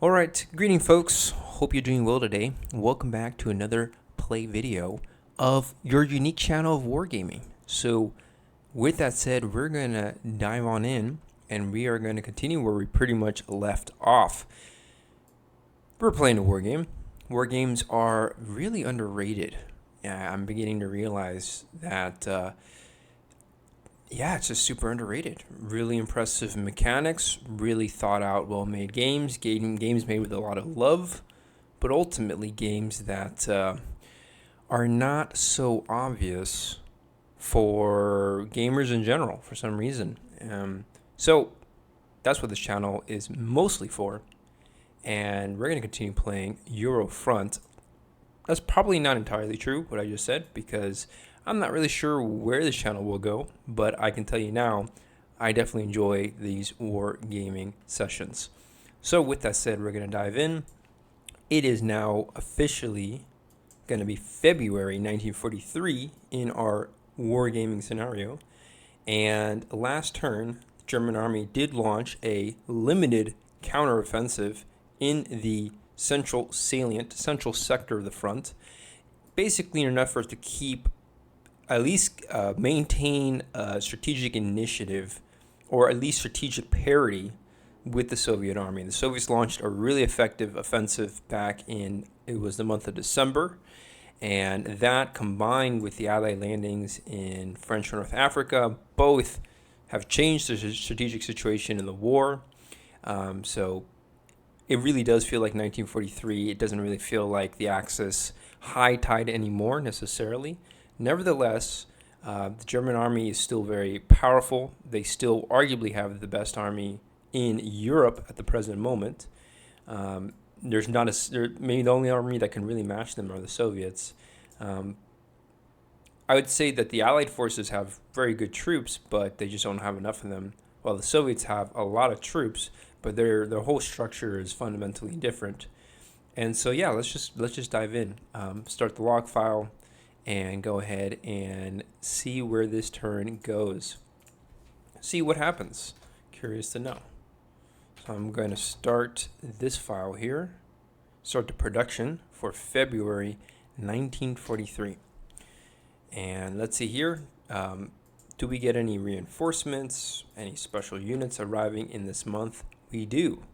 Alright, greeting folks. Hope you're doing well today. Welcome back to another play video of your unique channel of wargaming. So with that said, we're going to dive on in and we are going to continue where we pretty much left off. We're playing a war game. War games are really underrated. I'm beginning to realize that it's just super underrated. Really impressive mechanics, really thought out, well-made games, games made with a lot of love, but ultimately games that are not so obvious for gamers in general for some reason. So that's what this channel is mostly for, and we're going to continue playing Eurofront. That's probably not entirely true, what I just said, because I'm not really sure where this channel will go, but I can tell you now, I definitely enjoy these war gaming sessions. So with that said, we're going to dive in. It is now officially going to be February 1943 in our wargaming scenario. And last turn, the German army did launch a limited counteroffensive in the central sector of the front, basically in an effort to keep at least maintain strategic initiative, or at least strategic parity with the Soviet army. The Soviets launched a really effective offensive back in, it was the month of December, and that combined with the Allied landings in French North Africa, both have changed the strategic situation in the war. So it really does feel like 1943. It doesn't really feel like the Axis high tide anymore necessarily. Nevertheless, the German army is still very powerful. They still arguably have the best army in Europe at the present moment. Maybe the only army that can really match them are the Soviets. I would say that the Allied forces have very good troops, but they just don't have enough of them. While the Soviets have a lot of troops, but their whole structure is fundamentally different. And so yeah, let's just dive in. Start the log file and go ahead and see where this turn goes. See what happens. Curious to know. So I'm going to start this file here. Start the production for February 1943. And let's see here. Do we get any reinforcements, any special units arriving in this month? We do.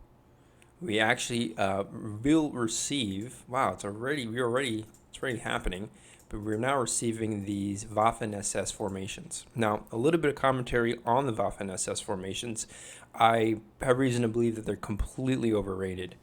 We actually will receive, wow, it's already happening. But we're now receiving these Waffen-SS formations. Now, a little bit of commentary on the Waffen-SS formations. I have reason to believe that they're completely overrated.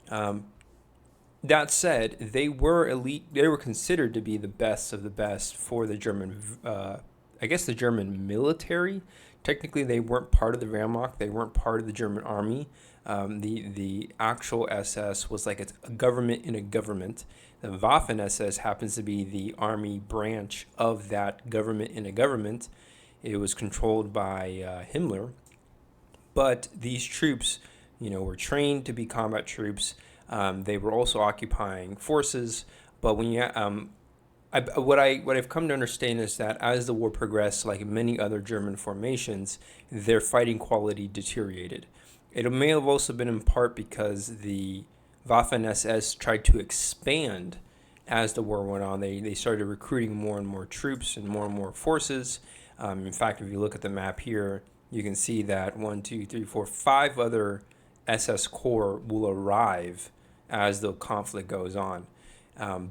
That said, they were elite. They were considered to be the best of the best for the German, the German military. Technically, they weren't part of the Wehrmacht. They weren't part of the German army. The actual SS was like a government in a government. The Waffen-SS happens to be the army branch of that government in a government. It was controlled by Himmler. But these troops, were trained to be combat troops. They were also occupying forces. But when what I've come to understand is that as the war progressed, like many other German formations, their fighting quality deteriorated. It may have also been in part because the Waffen-SS tried to expand as the war went on. They started recruiting more and more troops and more forces. In fact, if you look at the map here, you can see that 5 other SS Corps will arrive as the conflict goes on.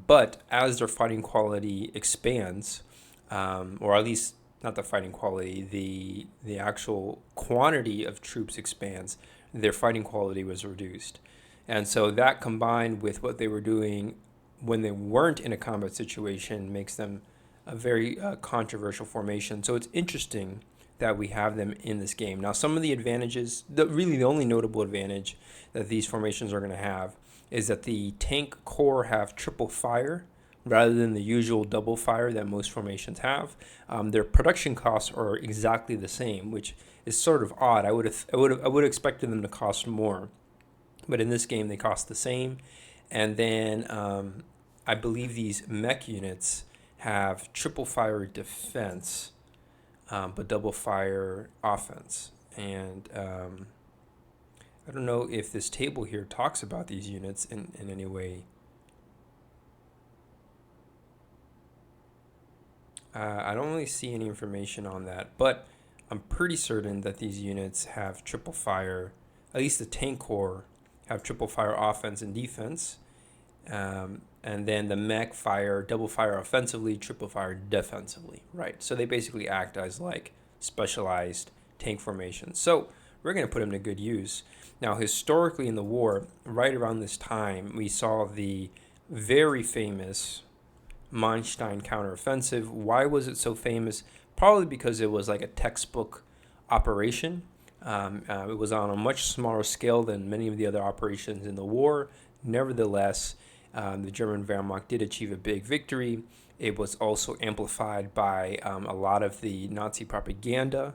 But as their fighting quality expands, or at least not the fighting quality, the actual quantity of troops expands, their fighting quality was reduced. And so that combined with what they were doing when they weren't in a combat situation makes them a very controversial formation. So it's interesting that we have them in this game. Now, some of the advantages, really the only notable advantage that these formations are going to have is that the tank corps have triple fire rather than the usual double fire that most formations have. Their production costs are exactly the same, which is sort of odd. I would have expected them to cost more, but in this game they cost the same. And then I believe these mech units have triple fire defense, but double fire offense. And I don't know if this table here talks about these units in any way. I don't really see any information on that, but I'm pretty certain that these units have triple fire, at least the tank corps have triple fire offense and defense. And then the mech fire double fire offensively, triple fire defensively, right? So they basically act as like specialized tank formations. So we're going to put them to good use. Now, historically in the war, right around this time, we saw the very famous Manstein counteroffensive. Why was it so famous? Probably because it was like a textbook operation. It was on a much smaller scale than many of the other operations in the war. Nevertheless, the German Wehrmacht did achieve a big victory. It was also amplified by a lot of the Nazi propaganda,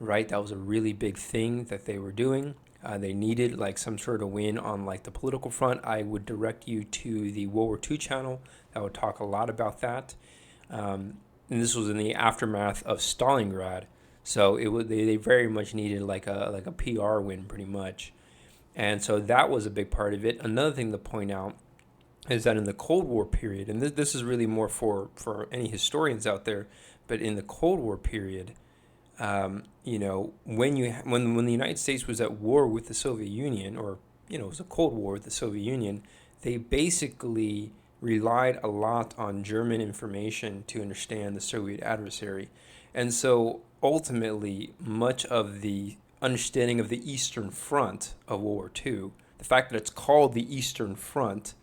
right? That was a really big thing that they were doing. They needed like some sort of win on like the political front. I would direct you to the World War II channel. That would talk a lot about that. And this was in the aftermath of Stalingrad. So they very much needed like a PR win pretty much. And so that was a big part of it. Another thing to point out is that in the Cold War period, and this is really more for any historians out there, but in the Cold War period, when the United States was at war with the Soviet Union, or it was a Cold War with the Soviet Union, they basically relied a lot on German information to understand the Soviet adversary, and so ultimately much of the understanding of the Eastern Front of World War II, the fact that it's called the Eastern Front,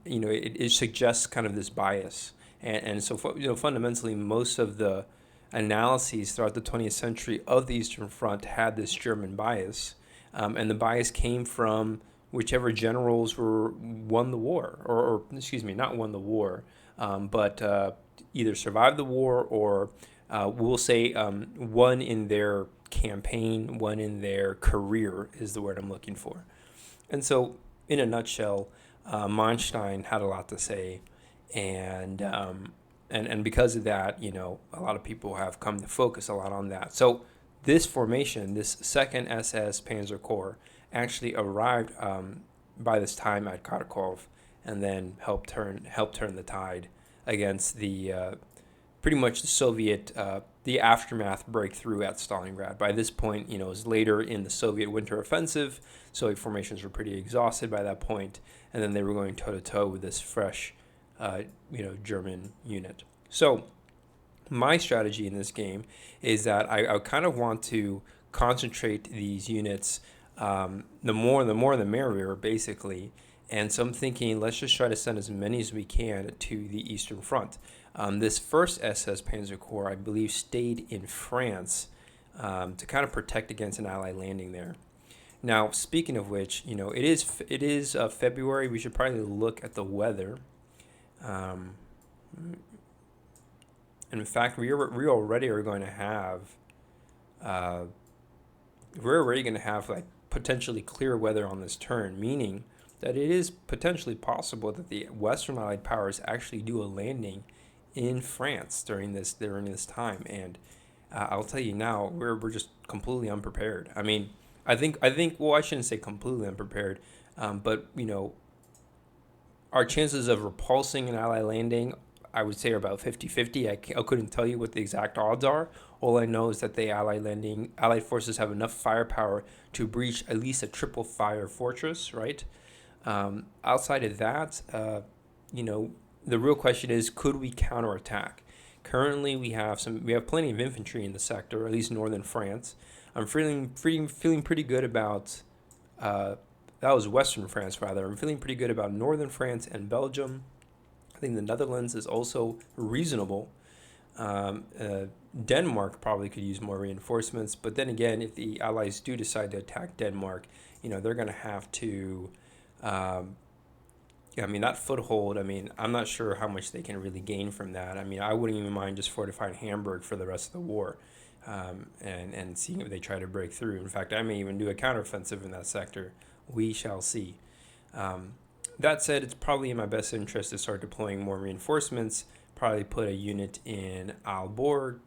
it suggests kind of this bias, and so fundamentally most of the analyses throughout the 20th century of the Eastern Front had this German bias, and the bias came from whichever generals won the war, or excuse me, not won the war, but either survived the war or we'll say won in their campaign, won in their career is the word I'm looking for. And so, in a nutshell, Manstein had a lot to say, and because of that, a lot of people have come to focus a lot on that. So this formation, this 2nd SS Panzer Corps, actually arrived by this time at Kharkov, and then helped turn the tide against the pretty much the Soviet the aftermath breakthrough at Stalingrad. By this point, it was later in the Soviet winter offensive. Soviet formations were pretty exhausted by that point, and then they were going toe to toe with this fresh German unit. So my strategy in this game is that I kind of want to concentrate these units, the more the merrier, basically. And so I'm thinking, let's just try to send as many as we can to the Eastern Front. This 1st SS Panzer Corps, I believe, stayed in France to kind of protect against an Allied landing there. Now, speaking of which, it is February. We should probably look at the weather. In fact, we already are going to have like potentially clear weather on this turn, meaning that it is potentially possible that the Western Allied powers actually do a landing in France during this time. And I'll tell you now, we're just completely unprepared. I mean, I think well, I shouldn't say completely unprepared, but our chances of repulsing an Allied landing, I would say, are about 50-50. I couldn't tell you what the exact odds are. All I know is that the Allied forces have enough firepower to breach at least a triple fire fortress, right? Outside of that, the real question is, could we counterattack? Currently, we have plenty of infantry in the sector, at least northern France. I'm feeling pretty good about that was Western France, rather. I'm feeling pretty good about northern France and Belgium. I think the Netherlands is also reasonable. Denmark probably could use more reinforcements, but then again, if the Allies do decide to attack Denmark, they're going to have to, that foothold. I'm not sure how much they can really gain from that. I wouldn't even mind just fortifying Hamburg for the rest of the war, and seeing if they try to break through. In fact, I may even do a counteroffensive in that sector. We shall see. That said, it's probably in my best interest to start deploying more reinforcements, probably put a unit in Aalborg,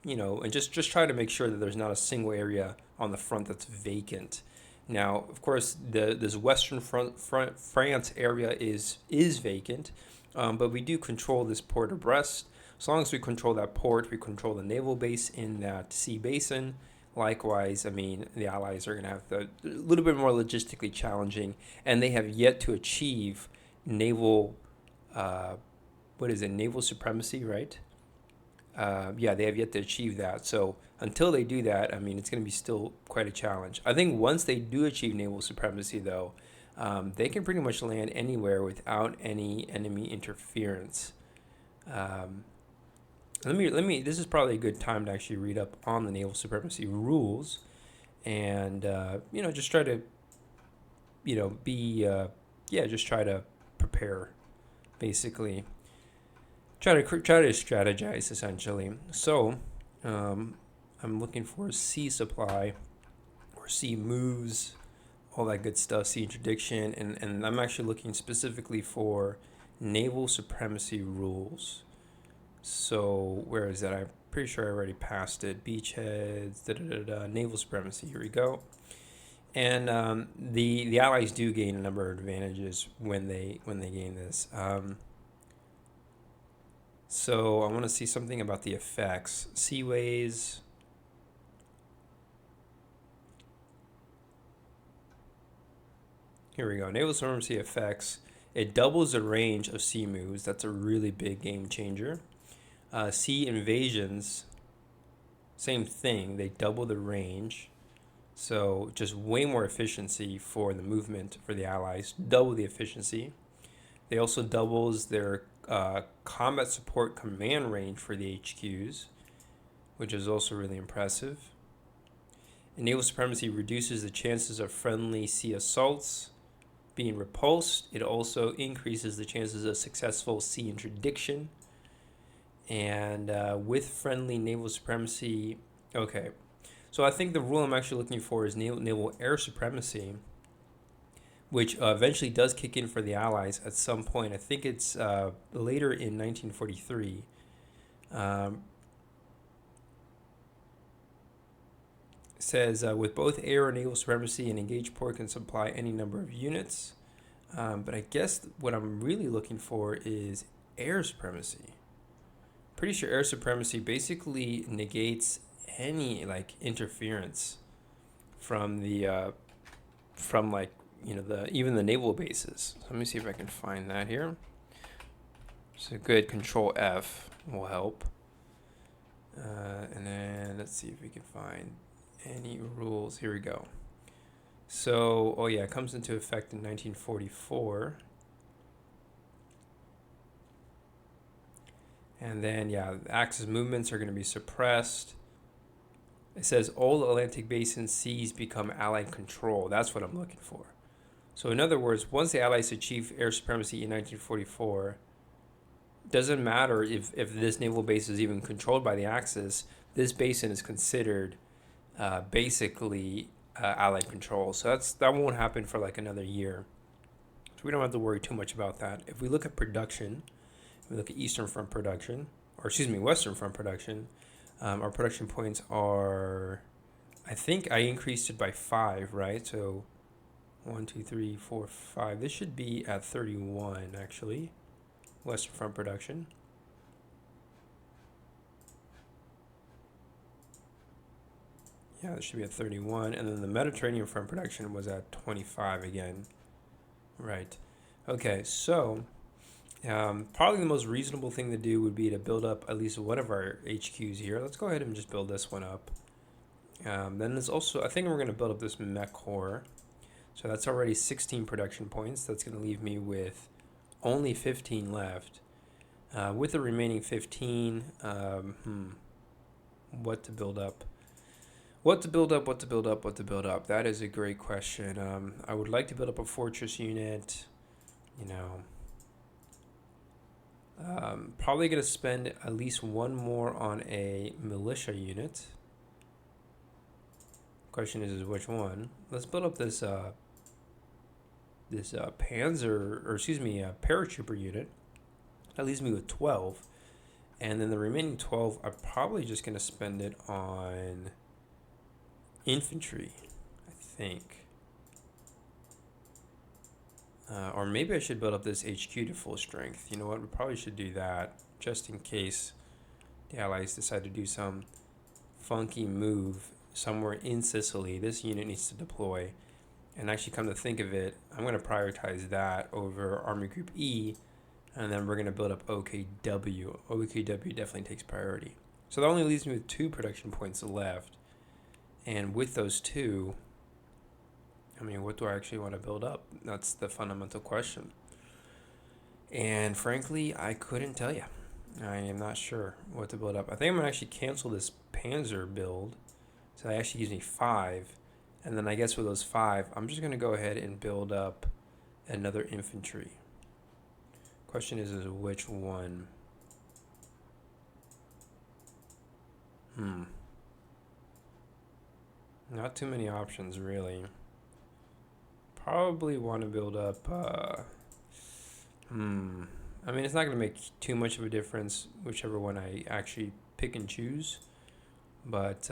and just try to make sure that there's not a single area on the front that's vacant. Now, of course, this Western front France area is vacant, but we do control this port of Brest. As long as we control that port, we control the naval base in that sea basin. Likewise, I mean, the Allies are going to have a little bit more logistically challenging, and they have yet to achieve naval, naval supremacy, right? Yeah, they have yet to achieve that. So until they do that, I mean, it's going to be still quite a challenge. I think once they do achieve naval supremacy, though, they can pretty much land anywhere without any enemy interference. Let me. This is probably a good time to actually read up on the naval supremacy rules, and just try to, just try to prepare, basically. Try to strategize essentially. So, I'm looking for sea supply, or sea moves, all that good stuff, sea interdiction, and I'm actually looking specifically for naval supremacy rules. So where is that? I'm pretty sure I already passed it. Beachheads, naval supremacy. Here we go. And the Allies do gain a number of advantages when they gain this. So I want to see something about the effects. Seaways. Here we go. Naval supremacy effects. It doubles the range of sea moves. That's a really big game changer. Sea invasions, same thing. They double the range. So just way more efficiency for the movement for the Allies. Double the efficiency. They also doubles their combat support command range for the HQs, which is also really impressive. And naval supremacy reduces the chances of friendly sea assaults being repulsed. It also increases the chances of successful sea interdiction. And with friendly naval supremacy, okay. So I think the rule I'm actually looking for is naval air supremacy, which eventually does kick in for the Allies at some point. I think it's later in 1943. It says, with both air and naval supremacy, an engaged port can supply any number of units. But I guess what I'm really looking for is air supremacy. Pretty sure air supremacy basically negates any interference from the even the naval bases. So let me see if I can find that here. So good, Control F will help. And then let's see if we can find any rules. Here we go. So, it comes into effect in 1944. And then, Axis movements are going to be suppressed. It says all Atlantic Basin seas become Allied control. That's what I'm looking for. So in other words, once the Allies achieve air supremacy in 1944, it doesn't matter if this naval base is even controlled by the Axis, this basin is considered basically Allied control. So that won't happen for another year. So we don't have to worry too much about that. If we look at production, we look at Western Front production, our production points are, I think I increased it by 5, right? So 1, 2, 3, 4, 5. This should be at 31, actually. Western Front production. Yeah, this should be at 31. And then the Mediterranean Front production was at 25 again. Right. Okay, so probably the most reasonable thing to do would be to build up at least one of our HQs here. Let's go ahead and just build this one up. Then there's also, I think we're going to build up this mech core. So that's already 16 production points. That's going to leave me with only 15 left. With the remaining 15, what to build up? What to build up? That is a great question. I would like to build up a fortress unit, probably going to spend at least one more on a militia unit. Question is which one? Let's build up this paratrooper unit. That leaves me with 12. And then the remaining 12, I'm probably just going to spend it on infantry, I think. Or maybe I should build up this HQ to full strength. You know what? We probably should do that just in case the Allies decide to do some funky move somewhere in Sicily. This unit needs to deploy. And actually, come to think of it, I'm going to prioritize that over Army Group E, and then we're going to build up OKW. OKW definitely takes priority. So that only leaves me with 2 production points left. And with those 2, I mean, what do I actually want to build up? That's the fundamental question. And frankly, I couldn't tell you. I am not sure what to build up. I think I'm going to actually cancel this Panzer build. So that actually gives me 5. And then I guess with those 5, I'm just going to go ahead and build up another infantry. Question is which one? Not too many options, really. Probably want to build up... I mean, it's not going to make too much of a difference, whichever one I actually pick and choose. But...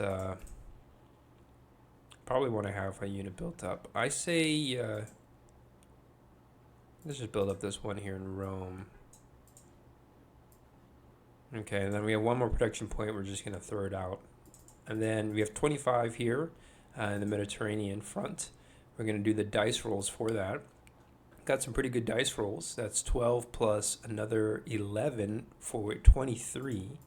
probably want to have a unit built up. I say, let's just build up this one here in Rome. Okay, and then we have 1 more production point. We're just going to throw it out. And then we have 25 here in the Mediterranean front. We're going to do the dice rolls for that. Got some pretty good dice rolls. That's 12 plus another 11 for 23.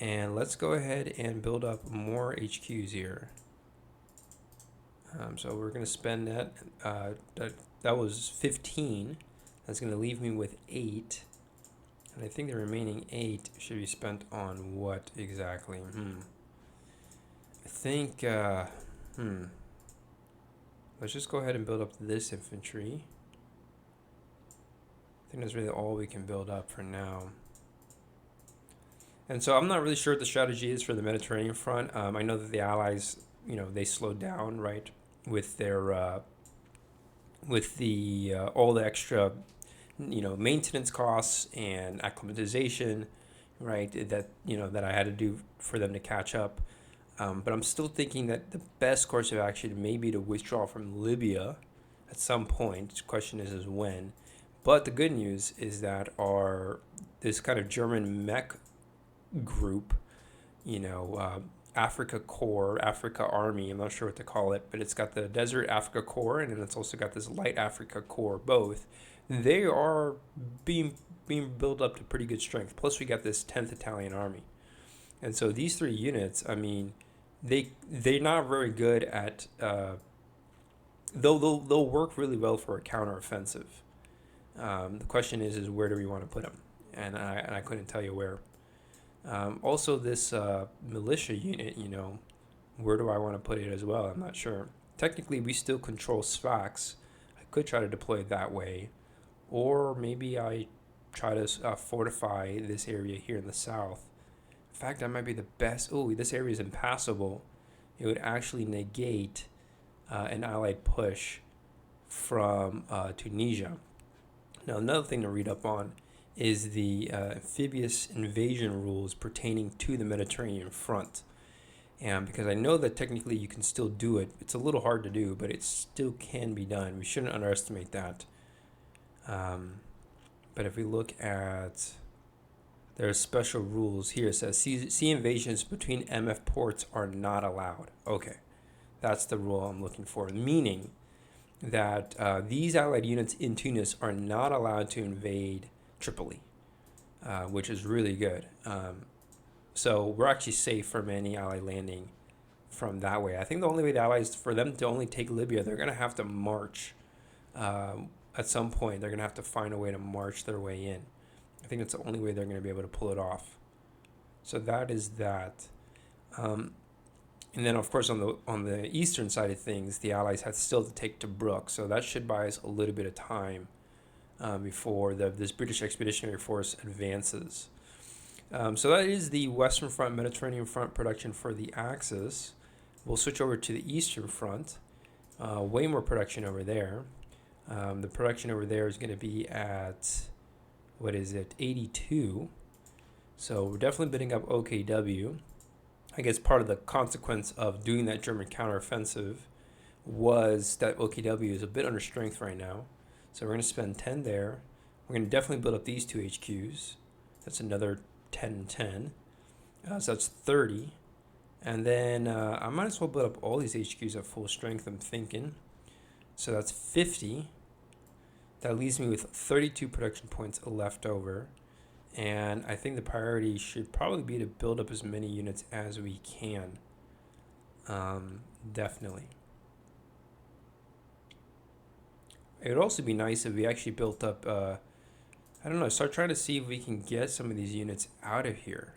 And let's go ahead and build up more HQs here. So we're going to spend that. That was 15. That's going to leave me with 8. And I think the remaining 8 should be spent on what exactly? I think, let's just go ahead and build up this infantry. I think that's really all we can build up for now. And so I'm not really sure what the strategy is for the Mediterranean front. I know that the Allies, they slowed down, right, with their all the extra maintenance costs and acclimatization, right, that I had to do for them to catch up. But I'm still thinking that the best course of action may be to withdraw from Libya at some point. The question is when. But the good news is that this kind of German mech group, Africa Corps, Africa Army, I'm not sure what to call it, but it's got the Desert Africa Corps, and then it's also got this Light Africa Corps, both. They are being built up to pretty good strength. Plus, we got this 10th Italian Army. And so these 3 units, I mean, they're not very good at... they'll work really well for a counteroffensive. The question is where do we want to put them? And I couldn't tell you where. Also, this militia unit, where do I want to put it as well? I'm not sure. Technically, we still control Sfax. I could try to deploy it that way. Or maybe I try to fortify this area here in the south. In fact, that might be the best. Oh, this area is impassable. It would actually negate an Allied push from Tunisia. Now, another thing to read up on is the amphibious invasion rules pertaining to the Mediterranean front. And because I know that technically you can still do it. It's a little hard to do, but it still can be done. We shouldn't underestimate that. But if we look at... There's special rules here. It says sea invasions between MF ports are not allowed. Okay, that's the rule I'm looking for. Meaning that these Allied units in Tunis are not allowed to invade Tripoli, which is really good. So we're actually safe from any Allied landing from that way. I think the only way the Allies, for them to only take Libya, they're going to have to march. At some point, they're going to have to find a way to march their way in. I think that's the only way they're going to be able to pull it off. So that is that. And then, of course, on the eastern side of things, the Allies had still to take Tobruk. So that should buy us a little bit of time before this British Expeditionary Force advances. So that is the Western Front, Mediterranean Front production for the Axis. We'll switch over to the Eastern Front. Way more production over there. The production over there is going to be at... 82. So we're definitely bidding up OKW. I guess part of the consequence of doing that German counteroffensive was that OKW is a bit under strength right now. So we're going to spend 10 there. We're going to definitely build up these 2 HQs. That's another 10 and 10. So that's 30. And then I might as well build up all these HQs at full strength, I'm thinking. So that's 50. That leaves me with 32 production points left over. And I think the priority should probably be to build up as many units as we can. Definitely. It would also be nice if we actually built up, I don't know, start trying to see if we can get some of these units out of here.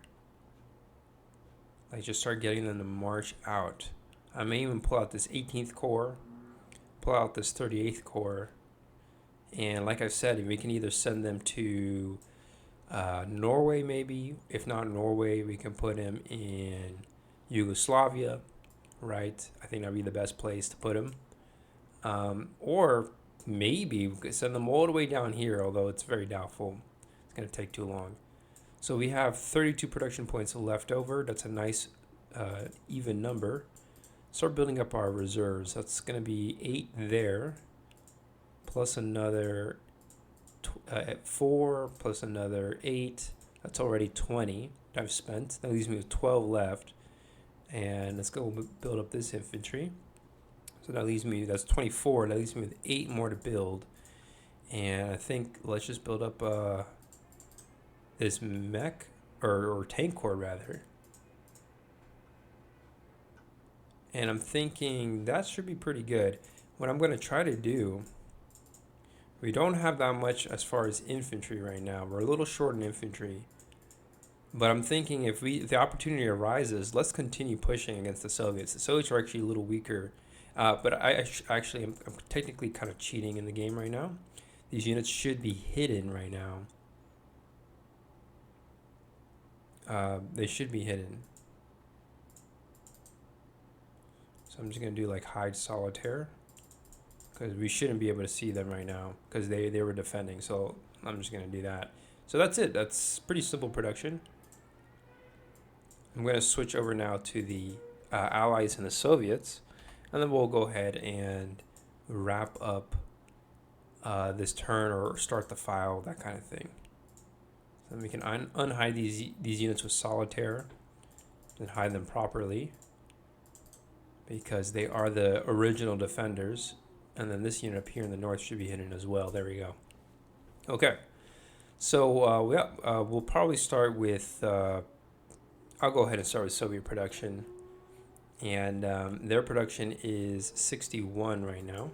Like just start getting them to march out. I may even pull out this 18th Corps, pull out this 38th Corps, and like I said, we can either send them to Norway maybe. If not Norway, we can put them in Yugoslavia, right? I think that'd be the best place to put them. Or maybe we could send them all the way down here, although it's very doubtful. It's going to take too long. So we have 32 production points left over. That's a nice even number. Start building up our reserves. That's going to be 8 there, plus another 4, plus another 8. That's already 20 that I've spent. That leaves me with 12 left. And let's go build up this infantry. So that leaves me, that's 24. That leaves me with 8 more to build. And I think let's just build up this mech, or tank corps rather. And I'm thinking that should be pretty good. What I'm going to try to do, we don't have that much as far as infantry right now. We're a little short in infantry. But I'm thinking if the opportunity arises, let's continue pushing against the Soviets. The Soviets are actually a little weaker. But I'm technically kind of cheating in the game right now. These units should be hidden right now. They should be hidden. So I'm just going to do like hide solitaire, because we shouldn't be able to see them right now because they were defending. So I'm just going to do that. So that's it. That's pretty simple production. I'm going to switch over now to the Allies and the Soviets, and then we'll go ahead and wrap up this turn or start the file, that kind of thing. So we can unhide these units with solitaire and hide them properly, because they are the original defenders. And then this unit up here in the north should be hidden as well. There we go. Okay. So we'll probably start with, I'll go ahead and start with Soviet production. And their production is 61 right now.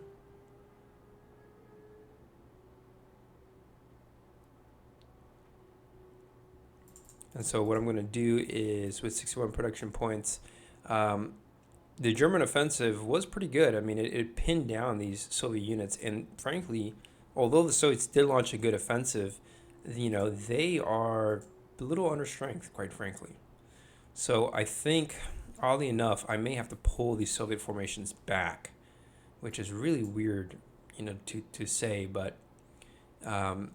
And so what I'm going to do is, with 61 production points, the German offensive was pretty good. I mean, it pinned down these Soviet units. And frankly, although the Soviets did launch a good offensive, they are a little under strength, quite frankly. So I think, oddly enough, I may have to pull these Soviet formations back, which is really weird, to say. But I'm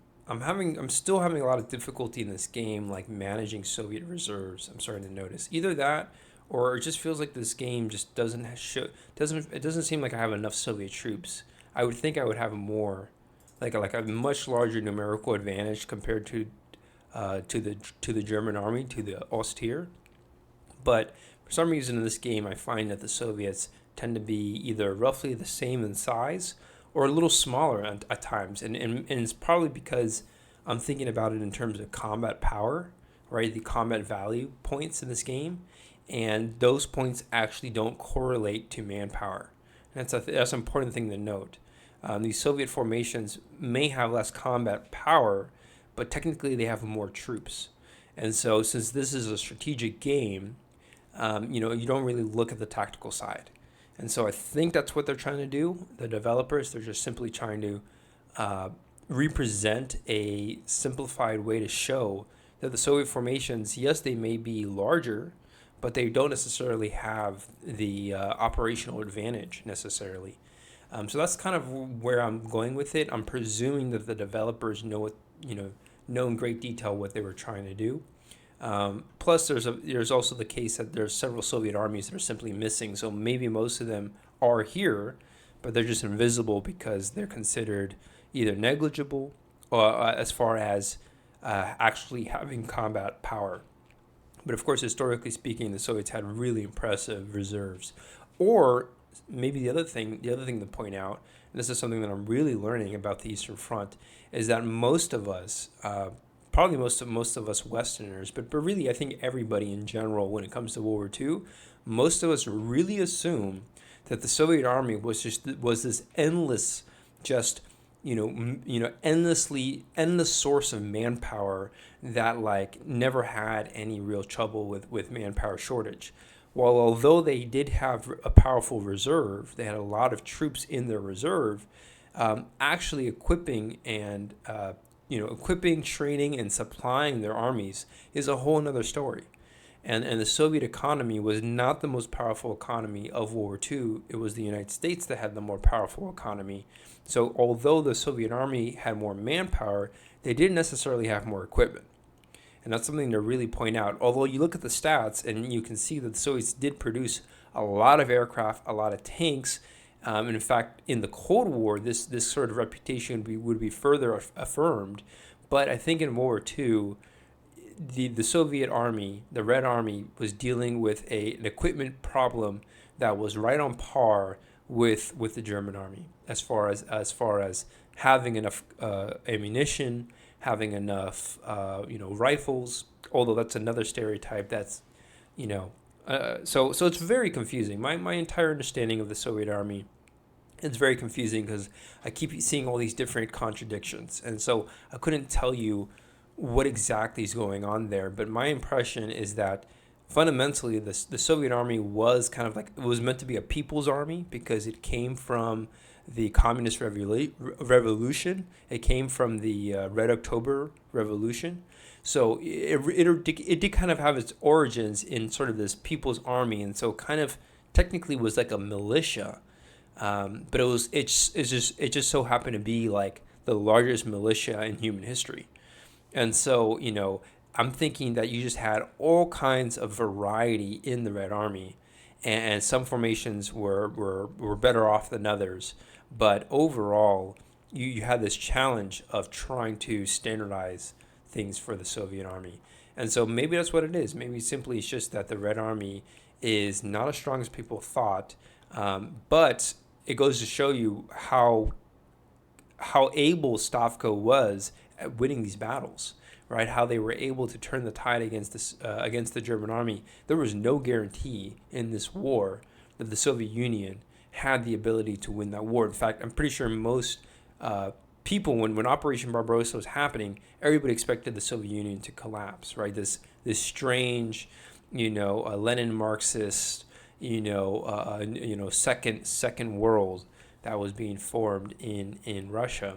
still having a lot of difficulty in this game, like managing Soviet reserves. I'm starting to notice either that, or it just feels like this game just doesn't seem like I have enough Soviet troops. I would think I would have more, like a much larger numerical advantage compared to the German army, to the Osttier. But for some reason in this game, I find that the Soviets tend to be either roughly the same in size or a little smaller at times. And it's probably because I'm thinking about it in terms of combat power, right? The combat value points in this game. And those points actually don't correlate to manpower. And that's an important thing to note. These Soviet formations may have less combat power, but technically they have more troops. And so since this is a strategic game, you don't really look at the tactical side. And so I think that's what they're trying to do. The developers, they're just simply trying to represent a simplified way to show that the Soviet formations, yes, they may be larger, but they don't necessarily have the operational advantage necessarily. So that's kind of where I'm going with it. I'm presuming that the developers know in great detail what they were trying to do. Plus, there's also the case that there's several Soviet armies that are simply missing. So maybe most of them are here, but they're just invisible because they're considered, either negligible or as far as actually having combat power. But of course, historically speaking, the Soviets had really impressive reserves. Or maybe the other thing to point out, and this is something that I'm really learning about the Eastern Front, is that most of us, probably most of us Westerners, but really I think everybody in general, when it comes to World War II, most of us really assume that the Soviet army was this endless, just endless source of manpower that like never had any real trouble with manpower shortage. While although they did have a powerful reserve, they had a lot of troops in their reserve. Actually equipping, training, and supplying their armies is a whole another story. And the Soviet economy was not the most powerful economy of World War II. It was the United States that had the more powerful economy. So although the Soviet army had more manpower, they didn't necessarily have more equipment. And that's something to really point out. Although you look at the stats and you can see that the Soviets did produce a lot of aircraft, a lot of tanks. And in fact, in the Cold War, this sort of reputation would be further affirmed. But I think in World War II, the Soviet army, the Red Army, was dealing with an equipment problem that was right on par with the German army as far as having enough ammunition, having enough rifles. Although that's another stereotype that's so it's very confusing. My entire understanding of the Soviet army, it's very confusing because I keep seeing all these different contradictions, and so I couldn't tell you what exactly is going on there. But my impression is that fundamentally the Soviet army was kind of like, it was meant to be a people's army because it came from the Communist Revolution. It came from the Red October Revolution. So it did kind of have its origins in sort of this people's army, and so kind of technically was like a militia. But it just so happened to be like the largest militia in human history. And so, I'm thinking that you just had all kinds of variety in the Red Army, and some formations were better off than others. But overall, you had this challenge of trying to standardize things for the Soviet Army. And so maybe that's what it is. Maybe simply it's just that the Red Army is not as strong as people thought, but it goes to show you how able Stavka was at winning these battles, right? How they were able to turn the tide against the German army. There was no guarantee in this war that the Soviet Union had the ability to win that war. In fact, I'm pretty sure most people, when Operation Barbarossa was happening, everybody expected the Soviet Union to collapse, right? This strange, Lenin Marxist, second world that was being formed in Russia.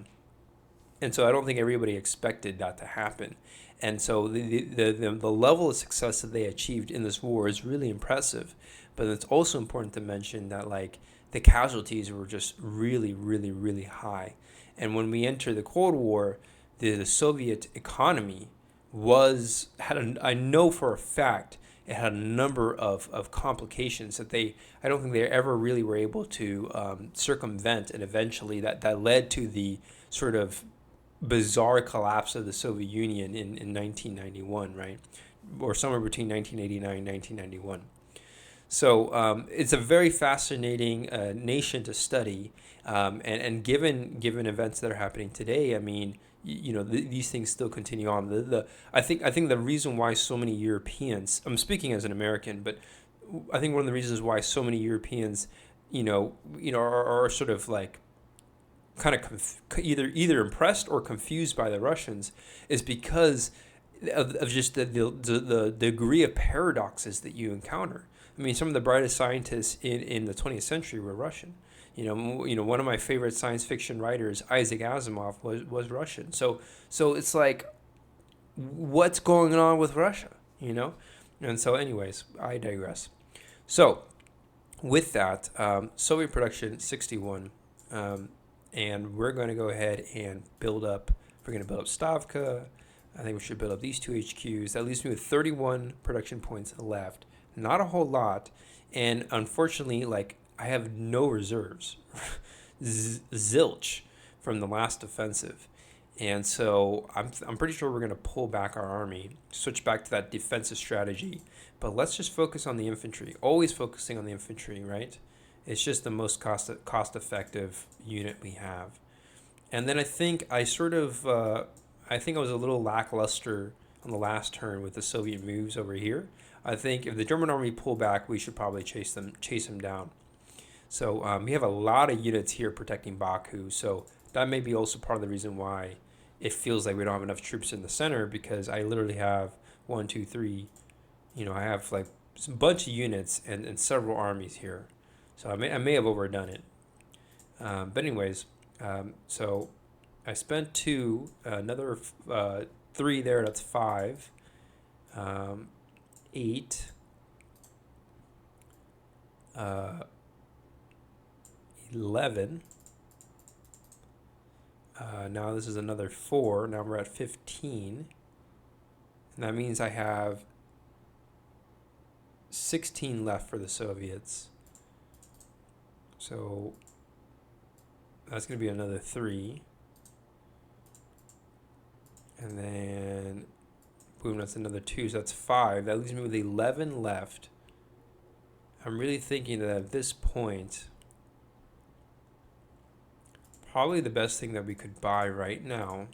And so I don't think everybody expected that to happen. And so the level of success that they achieved in this war is really impressive. But it's also important to mention that like the casualties were just really, really, really high. And when we enter the Cold War, the Soviet economy I know for a fact, it had a number of complications that I don't think they ever really were able to circumvent, and eventually that led to the sort of bizarre collapse of the Soviet Union in 1991, right? Or somewhere between 1989 and 1991. So it's a very fascinating nation to study, and given events that are happening today, I mean, these things still continue on. I think the reason why so many Europeans, I'm speaking as an American, but I think one of the reasons why so many Europeans, are sort of like kind of either impressed or confused by the Russians is because of just the degree of paradoxes that you encounter. I mean, some of the brightest scientists in the 20th century were Russian. One of my favorite science fiction writers, Isaac Asimov, was Russian. So it's like, what's going on with Russia? And so, anyways, I digress. So, with that, Soviet production 61. And we're going to go ahead and build up. We're going to build up Stavka. I think we should build up these two HQs. That leaves me with 31 production points left. Not a whole lot. And unfortunately, like, I have no reserves. Zilch. from the last offensive. And so I'm pretty sure we're going to pull back our army, switch back to that defensive strategy. But let's just focus on the infantry. Always focusing on the infantry, right? It's just the most cost effective unit we have. And then I think I was a little lackluster on the last turn with the Soviet moves over here. I think if the German army pull back, we should probably chase them down. So we have a lot of units here protecting Baku. So that may be also part of the reason why it feels like we don't have enough troops in the center, because I literally have 1, 2, 3. I have like a bunch of units and several armies here. So I may have overdone it. But anyways, so I spent 2, another 3 there, that's 5, 8, 11. Now this is another 4. Now we're at 15. And that means I have 16 left for the Soviets. So that's going to be another 3. And then, boom, that's another 2. So that's 5. That leaves me with 11 left. I'm really thinking that at this point, probably the best thing that we could buy right now,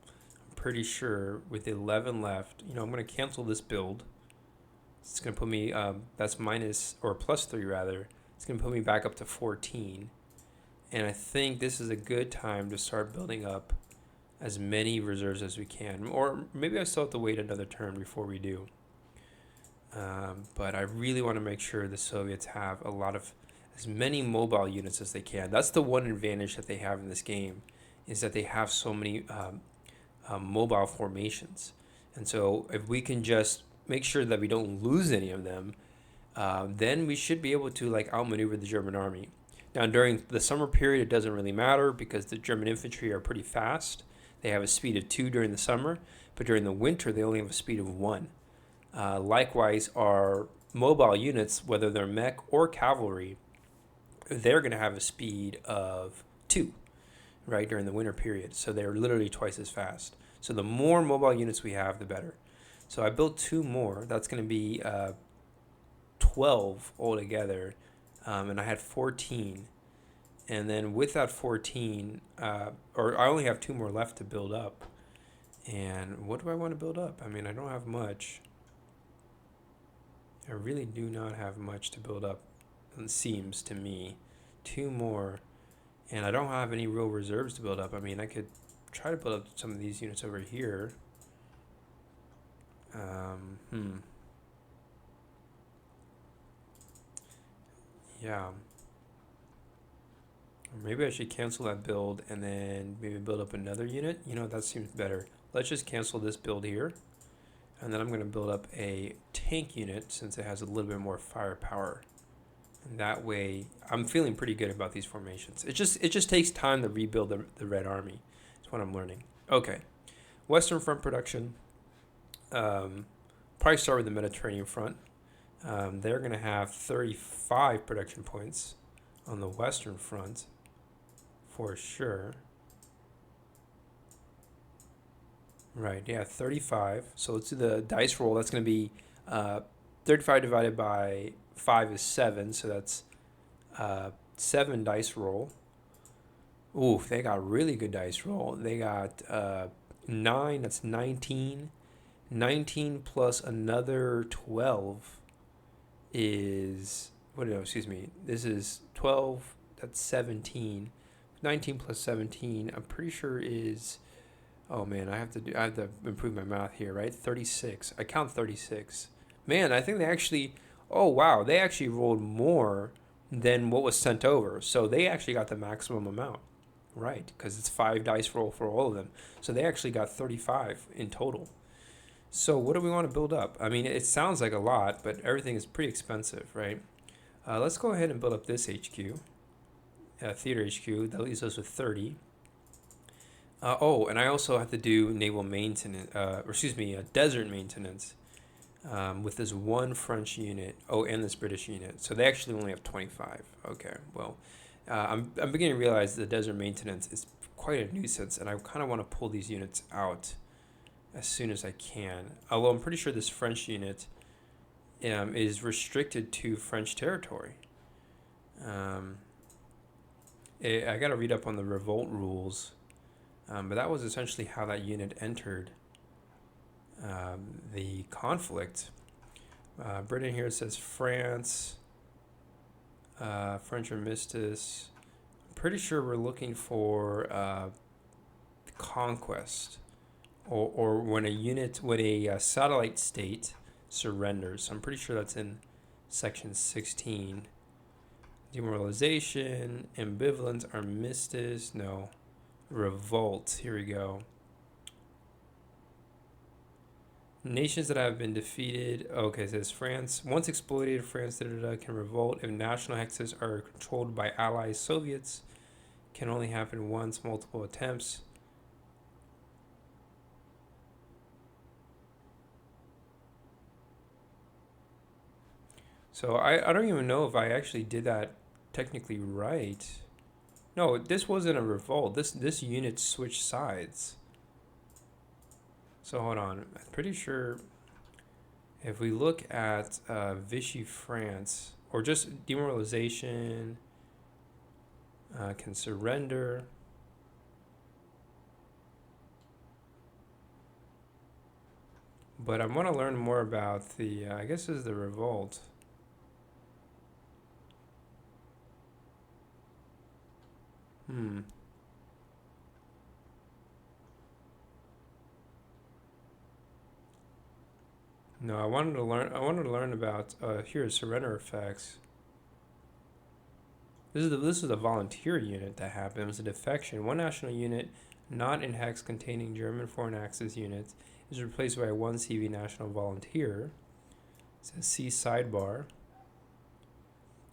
I'm pretty sure with 11 left, I'm going to cancel this build. It's going to put me, that's minus, or plus 3 rather. It's going to put me back up to 14. And I think this is a good time to start building up as many reserves as we can. Or maybe I still have to wait another turn before we do. But I really want to make sure the Soviets have as many mobile units as they can. That's the one advantage that they have in this game, is that they have so many mobile formations. And so if we can just make sure that we don't lose any of them, then we should be able to outmaneuver the German army. Now during the summer period, it doesn't really matter because the German infantry are pretty fast. They have a speed of 2 during the summer, but during the winter they only have a speed of 1. Likewise, our mobile units, whether they're mech or cavalry, they're going to have a speed of 2, right, during the winter period. So they're literally twice as fast. So the more mobile units we have, the better. So I built 2 more. That's going to be 12 altogether, and I had 14. And then with that 14, or I only have 2 more left to build up. And what do I want to build up? I mean, I don't have much. I really do not have much to build up, it seems to me. 2 more, and I don't have any real reserves to build up. I mean, I could try to build up some of these units over here. Yeah. Or maybe I should cancel that build and then maybe build up another unit. That seems better. Let's just cancel this build here. And then I'm going to build up a tank unit since it has a little bit more firepower. And that way, I'm feeling pretty good about these formations. It just takes time to rebuild the Red Army. That's what I'm learning. Okay. Western Front production. Probably start with the Mediterranean front. They're going to have 35 production points on the Western Front for sure. Right, yeah, 35. So let's do the dice roll. That's going to be 35 divided by 5 is 7, so that's 7 dice roll. Ooh, they got really good dice roll. They got 9, that's 19. 19 plus another 12 is, this is 12, that's 17. 19 plus 17, I'm pretty sure is, oh man, I have to improve my math here, right? 36. I count 36. Man, I think they actually, oh wow, they actually rolled more than what was sent over. So they actually got the maximum amount, right? Because it's 5 dice roll for all of them. So they actually got 35 in total. So what do we want to build up? I mean, it sounds like a lot, but everything is pretty expensive, right? Let's go ahead and build up this HQ, theater HQ. That leaves us with 30. And I also have to do naval maintenance, desert maintenance with this one French unit. Oh, and this British unit. So they actually only have 25. Okay, well, I'm beginning to realize the desert maintenance is quite a nuisance, and I kind of want to pull these units out as soon as I can. Although I'm pretty sure this French unit is restricted to French territory. I got to read up on the revolt rules, but that was essentially how that unit entered the conflict. Britain here says France, French armistice. I'm pretty sure we're looking for conquest, or when a satellite state surrenders. I'm pretty sure that's in section 16. Demoralization, ambivalence, armistice, no. Revolt, here we go. Nations that have been defeated, okay, it says France. Once exploited, France can revolt if national hexes are controlled by allies. Soviets can only happen once, multiple attempts. So I don't even know if I actually did that technically right. No, this wasn't a revolt. This unit switched sides. So hold on. I'm pretty sure if we look at Vichy France, or just demoralization, can surrender. But I want to learn more about the, I guess this is the revolt. No, I wanted to learn about here surrender effects. This is the volunteer unit that happened. It was a defection. One national unit not in hex containing German foreign axis units is replaced by one CV national volunteer. It says see sidebar.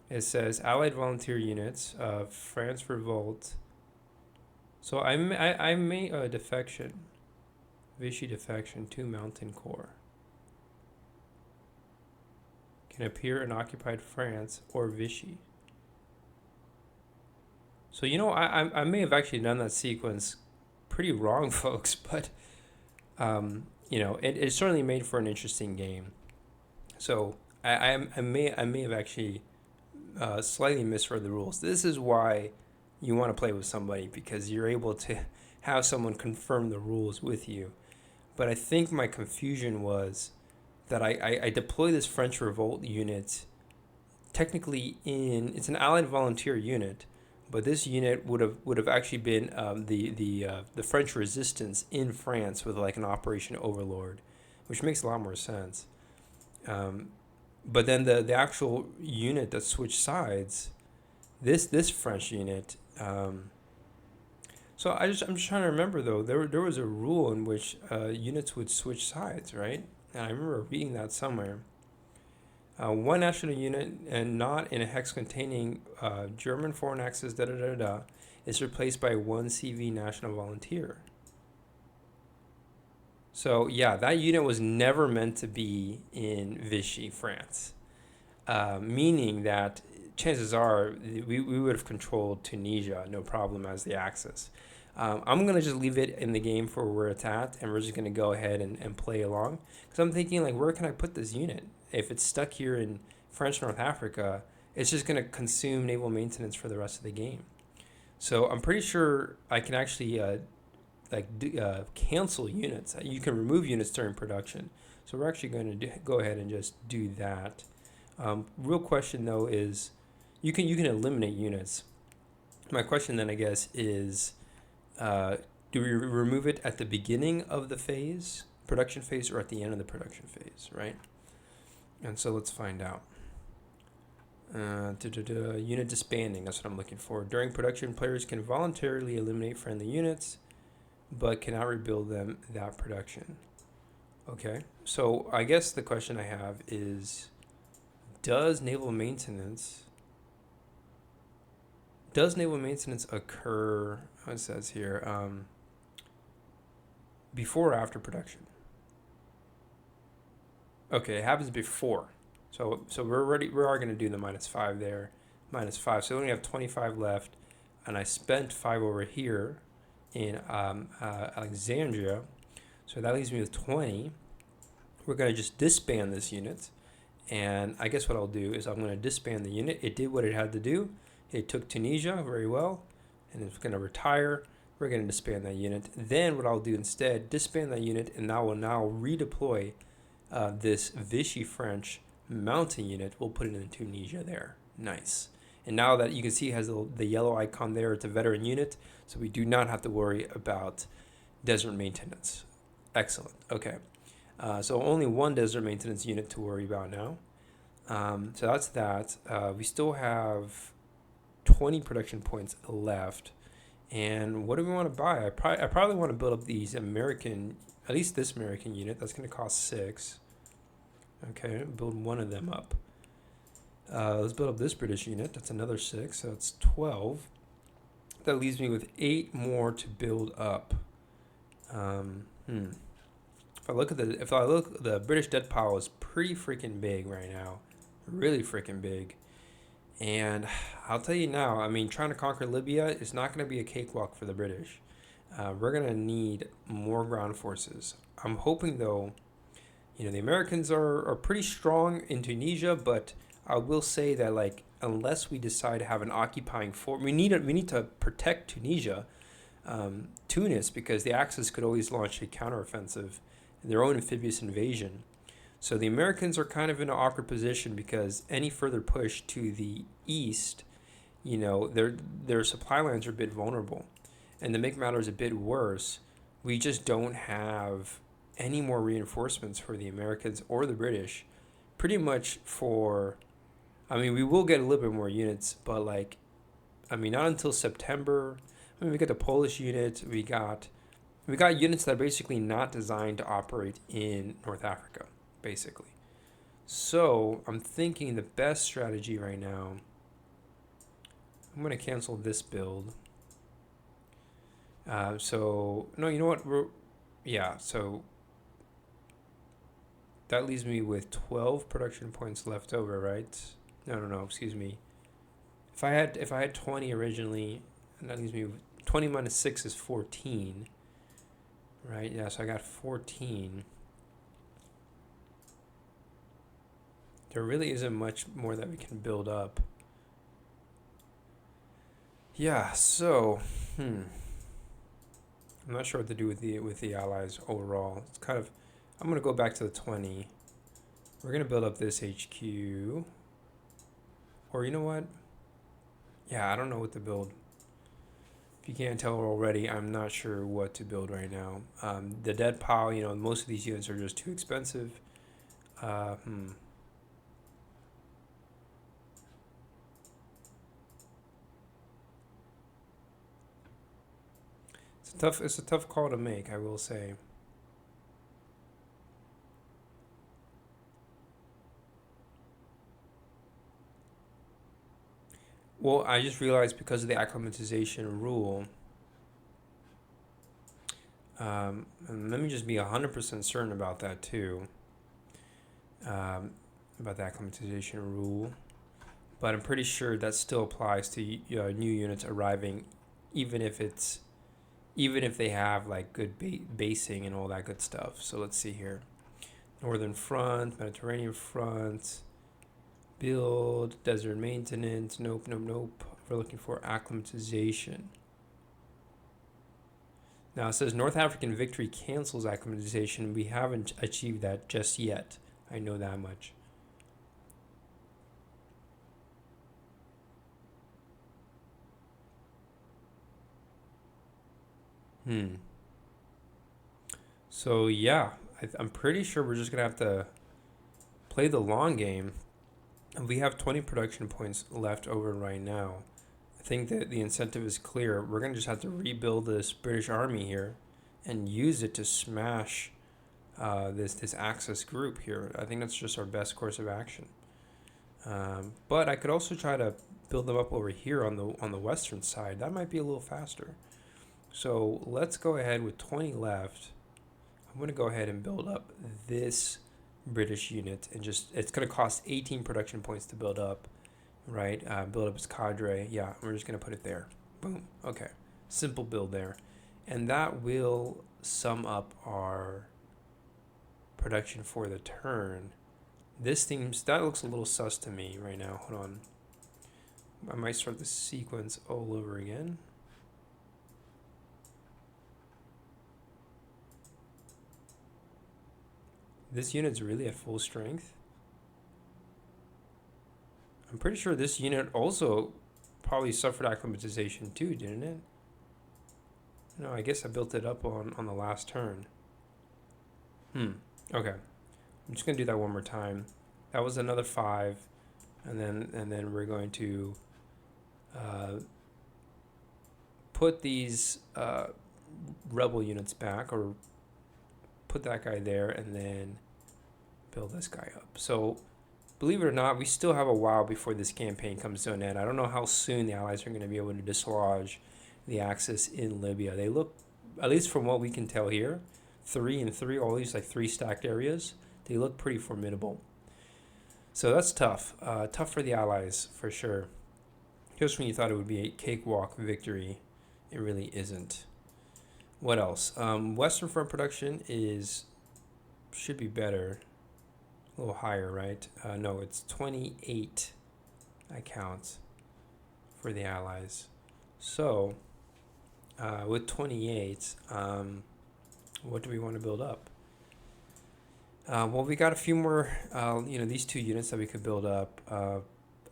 It says Allied volunteer units, France revolt. So I made a defection, Vichy defection to Mountain Corps. Can appear in occupied France or Vichy. So I may have actually done that sequence pretty wrong, folks, but it certainly made for an interesting game. So I may have actually slightly misread the rules. This is why you want to play with somebody, because you're able to have someone confirm the rules with you. But I think my confusion was that I deploy this French revolt unit technically it's an Allied volunteer unit, but this unit would have actually been the French resistance in France with like an Operation Overlord, which makes a lot more sense. But then the actual unit that switched sides, this French unit. So I'm just trying to remember though. There was a rule in which units would switch sides, right? And I remember reading that somewhere. One national unit and not in a hex containing German foreign axis is replaced by one CV national volunteer. So yeah, that unit was never meant to be in Vichy, France, meaning that chances are we would have controlled Tunisia no problem as the axis. I'm going to just leave it in the game for where it's at, and we're just going to go ahead and play along. Because I'm thinking, like, where can I put this unit? If it's stuck here in French North Africa, it's just going to consume naval maintenance for the rest of the game. So I'm pretty sure I can actually cancel units. You can remove units during production. So we're actually going to go ahead and just do that. Real question, though, is you can eliminate units. My question then, I guess, is do we remove it at the beginning of the production phase, or at the end of the production phase, right? And so let's find out. Unit disbanding, that's what I'm looking for. During production, players can voluntarily eliminate friendly units, but cannot rebuild them that production. Okay, so I guess the question I have is, does naval maintenance occur, what it says here, before or after production? Okay, it happens before. So we are going to do the -5 there, -5. So we only have 25 left, and I spent 5 over here. in Alexandria. So that leaves me with 20. We're going to just disband this unit. And I guess what I'll do is I'm going to disband the unit. It did what it had to do. It took Tunisia very well, and it's going to retire. We're going to disband that unit. Then what I'll do instead, disband that unit, and I will now redeploy this Vichy French mountain unit. We'll put it in Tunisia there. Nice. And now that you can see it has the yellow icon there, it's a veteran unit, so we do not have to worry about desert maintenance. Excellent. Okay. So only one desert maintenance unit to worry about now. So that's that. We still have 20 production points left. And what do we want to buy? I probably want to build up these American, at least this American unit. That's going to cost 6. Okay, build one of them up. Let's build up this British unit. That's another 6, so it's 12. That leaves me with 8 more to build up. If I look, the British dead pile is pretty freaking big right now, really freaking big. And I'll tell you now, I mean, trying to conquer Libya is not going to be a cakewalk for the British. We're going to need more ground forces. I'm hoping, though, the Americans are pretty strong in Tunisia, but I will say that, like, unless we decide to have an occupying fort, we need to protect Tunisia, Tunis, because the Axis could always launch a counteroffensive, their own amphibious invasion. So the Americans are kind of in an awkward position because any further push to the east, their supply lines are a bit vulnerable. And to make matters a bit worse, we just don't have any more reinforcements for the Americans or the British. Pretty much we will get a little bit more units, but not until September. We got the Polish unit, we got units that are basically not designed to operate in North Africa, basically. So I'm thinking the best strategy right now, I'm going to cancel this build. So that leaves me with 12 production points left over, right? No, excuse me. If I had 20 originally, and that leaves me with 20 minus 6 is 14. Right, yeah, so I got 14. There really isn't much more that we can build up. Yeah, so, I'm not sure what to do with the allies overall. It's kind of, I'm going to go back to the 20. We're going to build up this HQ. Or you know what? Yeah, I don't know what to build. If you can't tell already, I'm not sure what to build right now. The dead pile, most of these units are just too expensive. It's a tough call to make, I will say. Well, I just realized because of the acclimatization rule, and let me just be 100% certain about that too, about the acclimatization rule, but I'm pretty sure that still applies to new units arriving, even if they have like good basing and all that good stuff. So let's see here. Northern Front, Mediterranean Front, build, desert maintenance, nope. We're looking for acclimatization. Now it says North African victory cancels acclimatization. We haven't achieved that just yet. I know that much. So yeah, I'm pretty sure we're just gonna have to play the long game. We have 20 production points left over right now. I think that the incentive is clear. We're going to just have to rebuild this British army here and use it to smash this Axis group here. I think that's just our best course of action. But I could also try to build them up over here on the western side. That might be a little faster. So let's go ahead with 20 left. I'm going to go ahead and build up this British unit, and it's going to cost 18 production points to build up, right? Build up its cadre. Yeah, we're just going to put it there. Boom. Okay. Simple build there. And that will sum up our production for the turn. That looks a little sus to me right now. Hold on. I might start the sequence all over again. This unit's really at full strength. I'm pretty sure this unit also probably suffered acclimatization too, didn't it? No, I guess I built it up on the last turn. Okay. I'm just gonna do that one more time. That was another 5, and then we're going to put these rebel units back, or put that guy there, and then build this guy up. So, believe it or not, we still have a while before this campaign comes to an end. I don't know how soon the Allies are going to be able to dislodge the Axis in Libya. They look, at least from what we can tell here, 3 and 3, all these like 3 stacked areas, they look pretty formidable. So that's tough. Tough for the Allies, for sure. Just when you thought it would be a cakewalk victory, it really isn't. What else? Western Front production should be better. A little higher, right? No, it's 28, I count, for the Allies. So, with 28, what do we want to build up? Well, we got a few more, these 2 units that we could build up.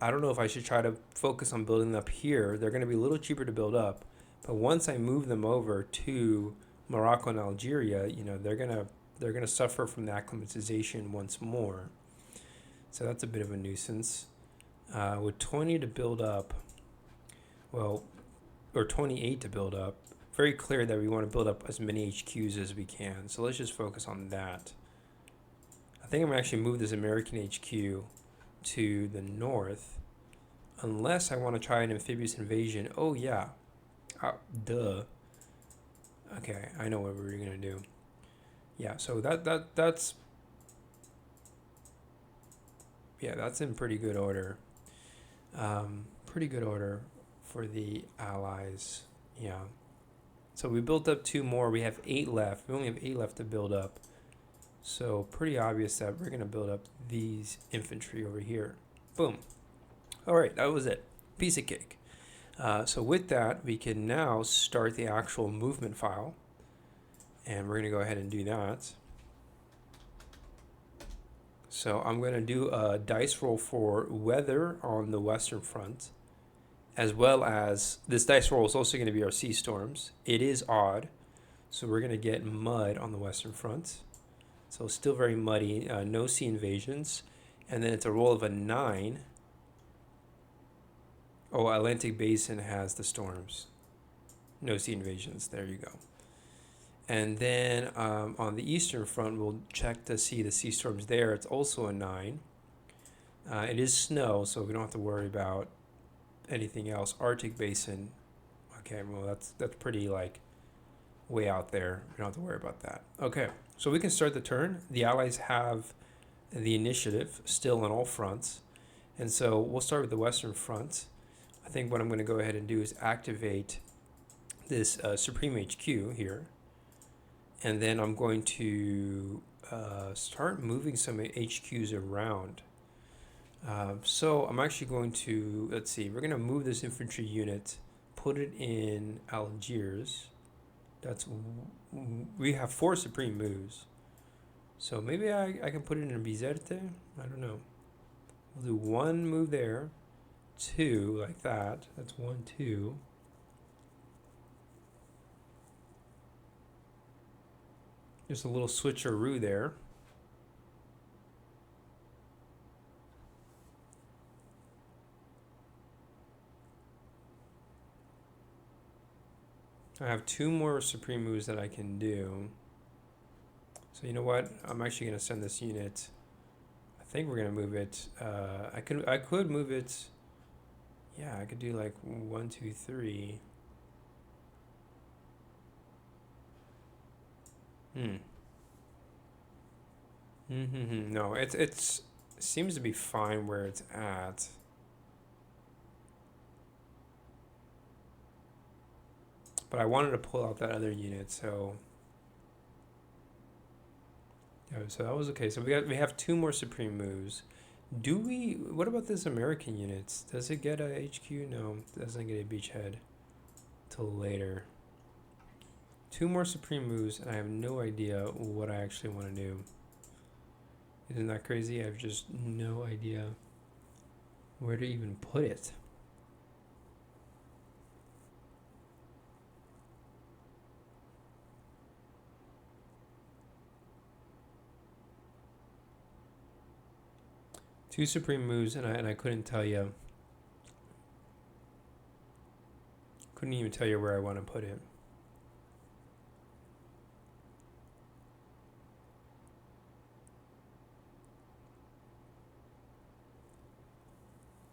I don't know if I should try to focus on building them up here. They're going to be a little cheaper to build up. But once I move them over to Morocco and Algeria, they're gonna suffer from the acclimatization once more. So that's a bit of a nuisance. With 20 to build up, or 28 to build up, very clear that we want to build up as many HQs as we can. So let's just focus on that. I think I'm gonna actually move this American HQ to the north, unless I want to try an amphibious invasion. Oh yeah. Duh. Okay, I know what we're gonna do. Yeah, so that's in pretty good order. Pretty good order for the Allies. Yeah. So we built up 2 more. We have 8 left. We only have 8 left to build up. So pretty obvious that we're gonna build up these infantry over here. Boom. All right, that was it. Piece of cake. So with that, we can now start the actual movement file. And we're going to go ahead and do that. So I'm going to do a dice roll for weather on the Western Front, as well as this dice roll is also going to be our sea storms. It is odd, so we're going to get mud on the Western Front. So still very muddy, no sea invasions. And then it's a roll of a 9. Oh, Atlantic Basin has the storms. No sea invasions. There you go. And then on the Eastern Front, we'll check to see the sea storms there. It's also a 9. It is snow, so we don't have to worry about anything else. Arctic Basin. Okay, well, that's pretty, way out there. We don't have to worry about that. Okay, so we can start the turn. The Allies have the initiative still on all fronts. And so we'll start with the Western Front. I think what I'm going to go ahead and do is activate this Supreme HQ here. And then I'm going to start moving some HQs around. So I'm actually going to, let's see, we're going to move this infantry unit, put it in Algiers. We have 4 Supreme moves. So maybe I can put it in Bizerte? I don't know. We'll do 1 move there, 2 like that. That's 1, 2. Just a little switcheroo there. I have 2 more Supreme moves that I can do. So you know what? I'm actually going to send this unit. I think we're going to move it. I could move it. Yeah, I could do 1, 2, 3. No, it seems to be fine where it's at. But I wanted to pull out that other unit, so yeah, so that was okay. So we have 2 more supreme moves. Do we? What about this American units? Does it get a HQ? No, it doesn't get a beachhead till later. 2 more supreme moves, and I have no idea what I actually want to do. Isn't that crazy? I have just no idea where to even put it. Two supreme moves, and I couldn't tell you. Couldn't even tell you where I want to put it.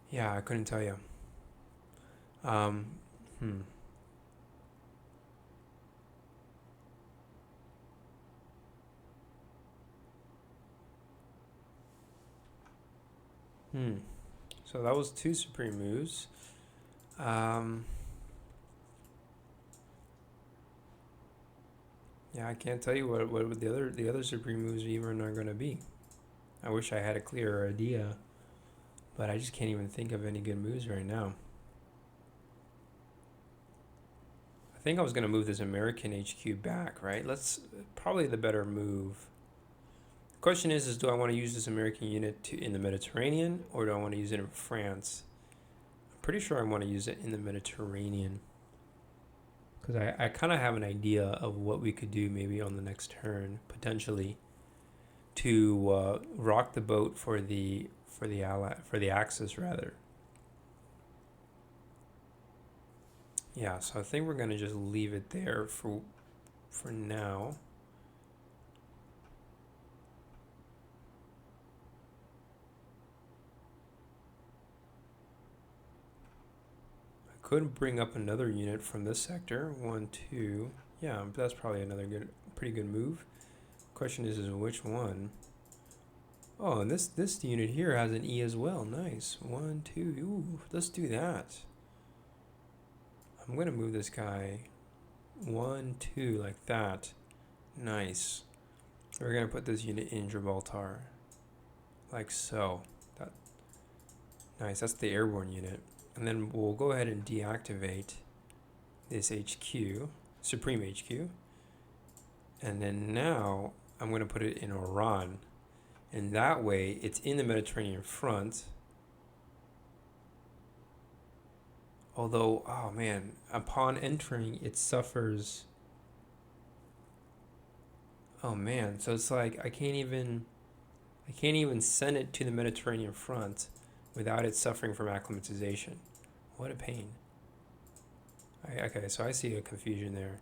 Yeah, I couldn't tell you. Um, hmm. Hmm. So that was 2 supreme moves. Yeah, I can't tell you what the other supreme moves even are going to be. I wish I had a clearer idea, but I just can't even think of any good moves right now. I think I was going to move this American HQ back, right? Let's probably the better move. The question is do I want to use this American unit in the Mediterranean, or do I want to use it in France? I'm pretty sure I want to use it in the Mediterranean, because I kind of have an idea of what we could do maybe on the next turn potentially to rock the boat for the Axis rather. Yeah, so I think we're gonna just leave it there for now. I could bring up another unit from this sector. 1, 2. Yeah, that's probably another pretty good move. Question is which one? Oh, and this unit here has an E as well. Nice. 1, 2. Ooh, let's do that. I'm gonna move this guy 1, 2 like that. Nice. We're gonna put this unit in Gibraltar, like so. That nice. That's the airborne unit, and then we'll go ahead and deactivate this HQ, Supreme HQ, and then now I'm gonna put it in Oran, and that way it's in the Mediterranean front. Although, oh man, upon entering, it suffers. Oh man, so it's like I can't even send it to the Mediterranean front without it suffering from acclimatization. What a pain. Okay, so I see a confusion there.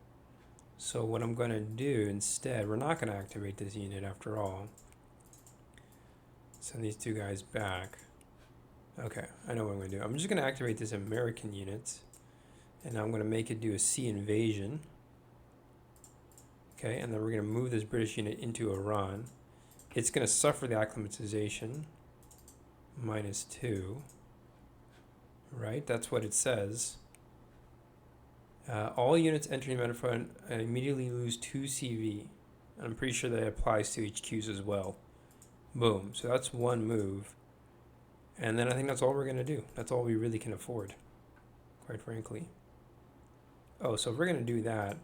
So what I'm gonna do instead, we're not gonna activate this unit after all. Send these 2 guys back. Okay, I know what I'm gonna do. I'm just gonna activate this American unit, and I'm gonna make it do a sea invasion. Okay, and then we're gonna move this British unit into Iran. It's gonna suffer the acclimatization, -2, right? That's what it says. All units entering the Mediterranean immediately lose 2 CV. I'm pretty sure that applies to HQs as well. Boom. So that's one move. And then I think that's all we're going to do. That's all we really can afford, quite frankly. Oh, so if we're going to do that,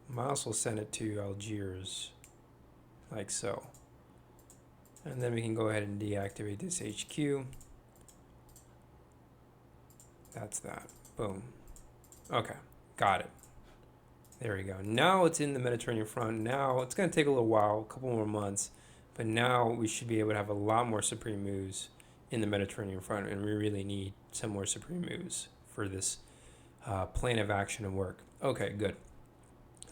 Miles will send it to Algiers, like so. And then we can go ahead and deactivate this HQ. That's that. Boom. Okay, got it. There we go. Now it's in the Mediterranean front. Now it's going to take a little while, a couple more months, but now we should be able to have a lot more supreme moves in the Mediterranean front, and we really need some more supreme moves for this plan of action and work. Okay, good.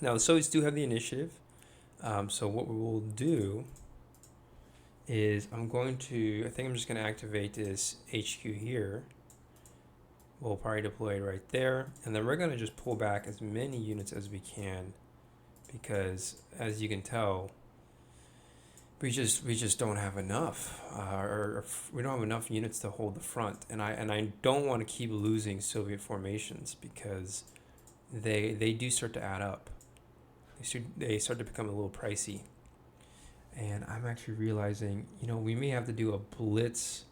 Now the Soviets do have the initiative, so what we will do is I think I'm just going to activate this HQ here. We'll probably deploy it right there, and then we're going to just pull back as many units as we can, because as you can tell, we just don't have enough, or we don't have enough units to hold the front, and I don't want to keep losing Soviet formations, because they do start to add up. They start to become a little pricey. And I'm actually realizing, we may have to do a blitz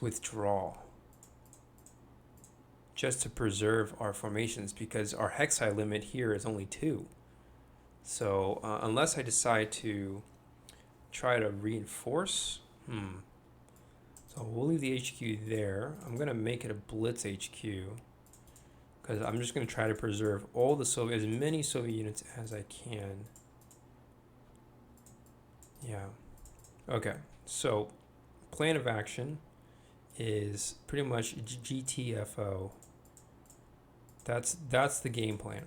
withdrawal just to preserve our formations, because our hexi limit here is only 2. So unless I decide to try to reinforce, so we'll leave the HQ there. I'm going to make it a blitz HQ because I'm just going to try to preserve all as many Soviet units as I can. Yeah. Okay. So plan of action is pretty much GTFO. That's the game plan.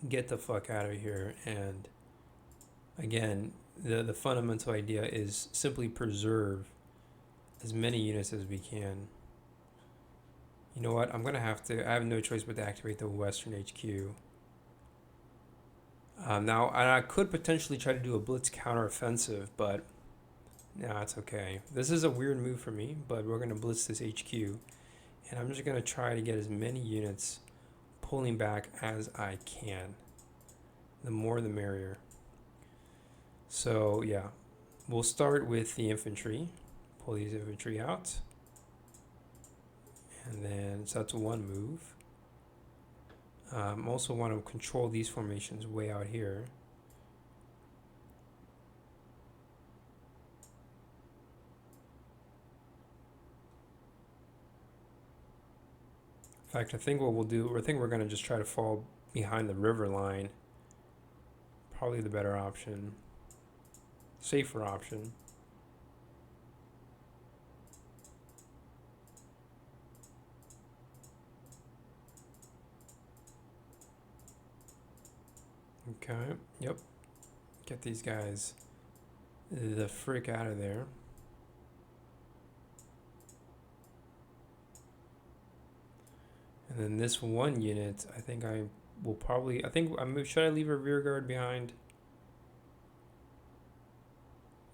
Get the fuck out of here. And again, the fundamental idea is simply preserve as many units as we can. You know what? I have no choice but to activate the Western HQ. Now, I could potentially try to do a blitz counteroffensive, but no, it's okay. This is a weird move for me, but we're going to blitz this HQ, and I'm just going to try to get as many units pulling back as I can. The more the merrier. So, yeah, we'll start with the infantry. Pull these infantry out. And then, so that's one move. Also want to control these formations way out here. In fact, I think what we'll do, we're going to just try to fall behind the river line. Probably the better option. Safer option. Okay, yep. Get these guys the frick out of there. And then this one unit, I think should I leave a rear guard behind?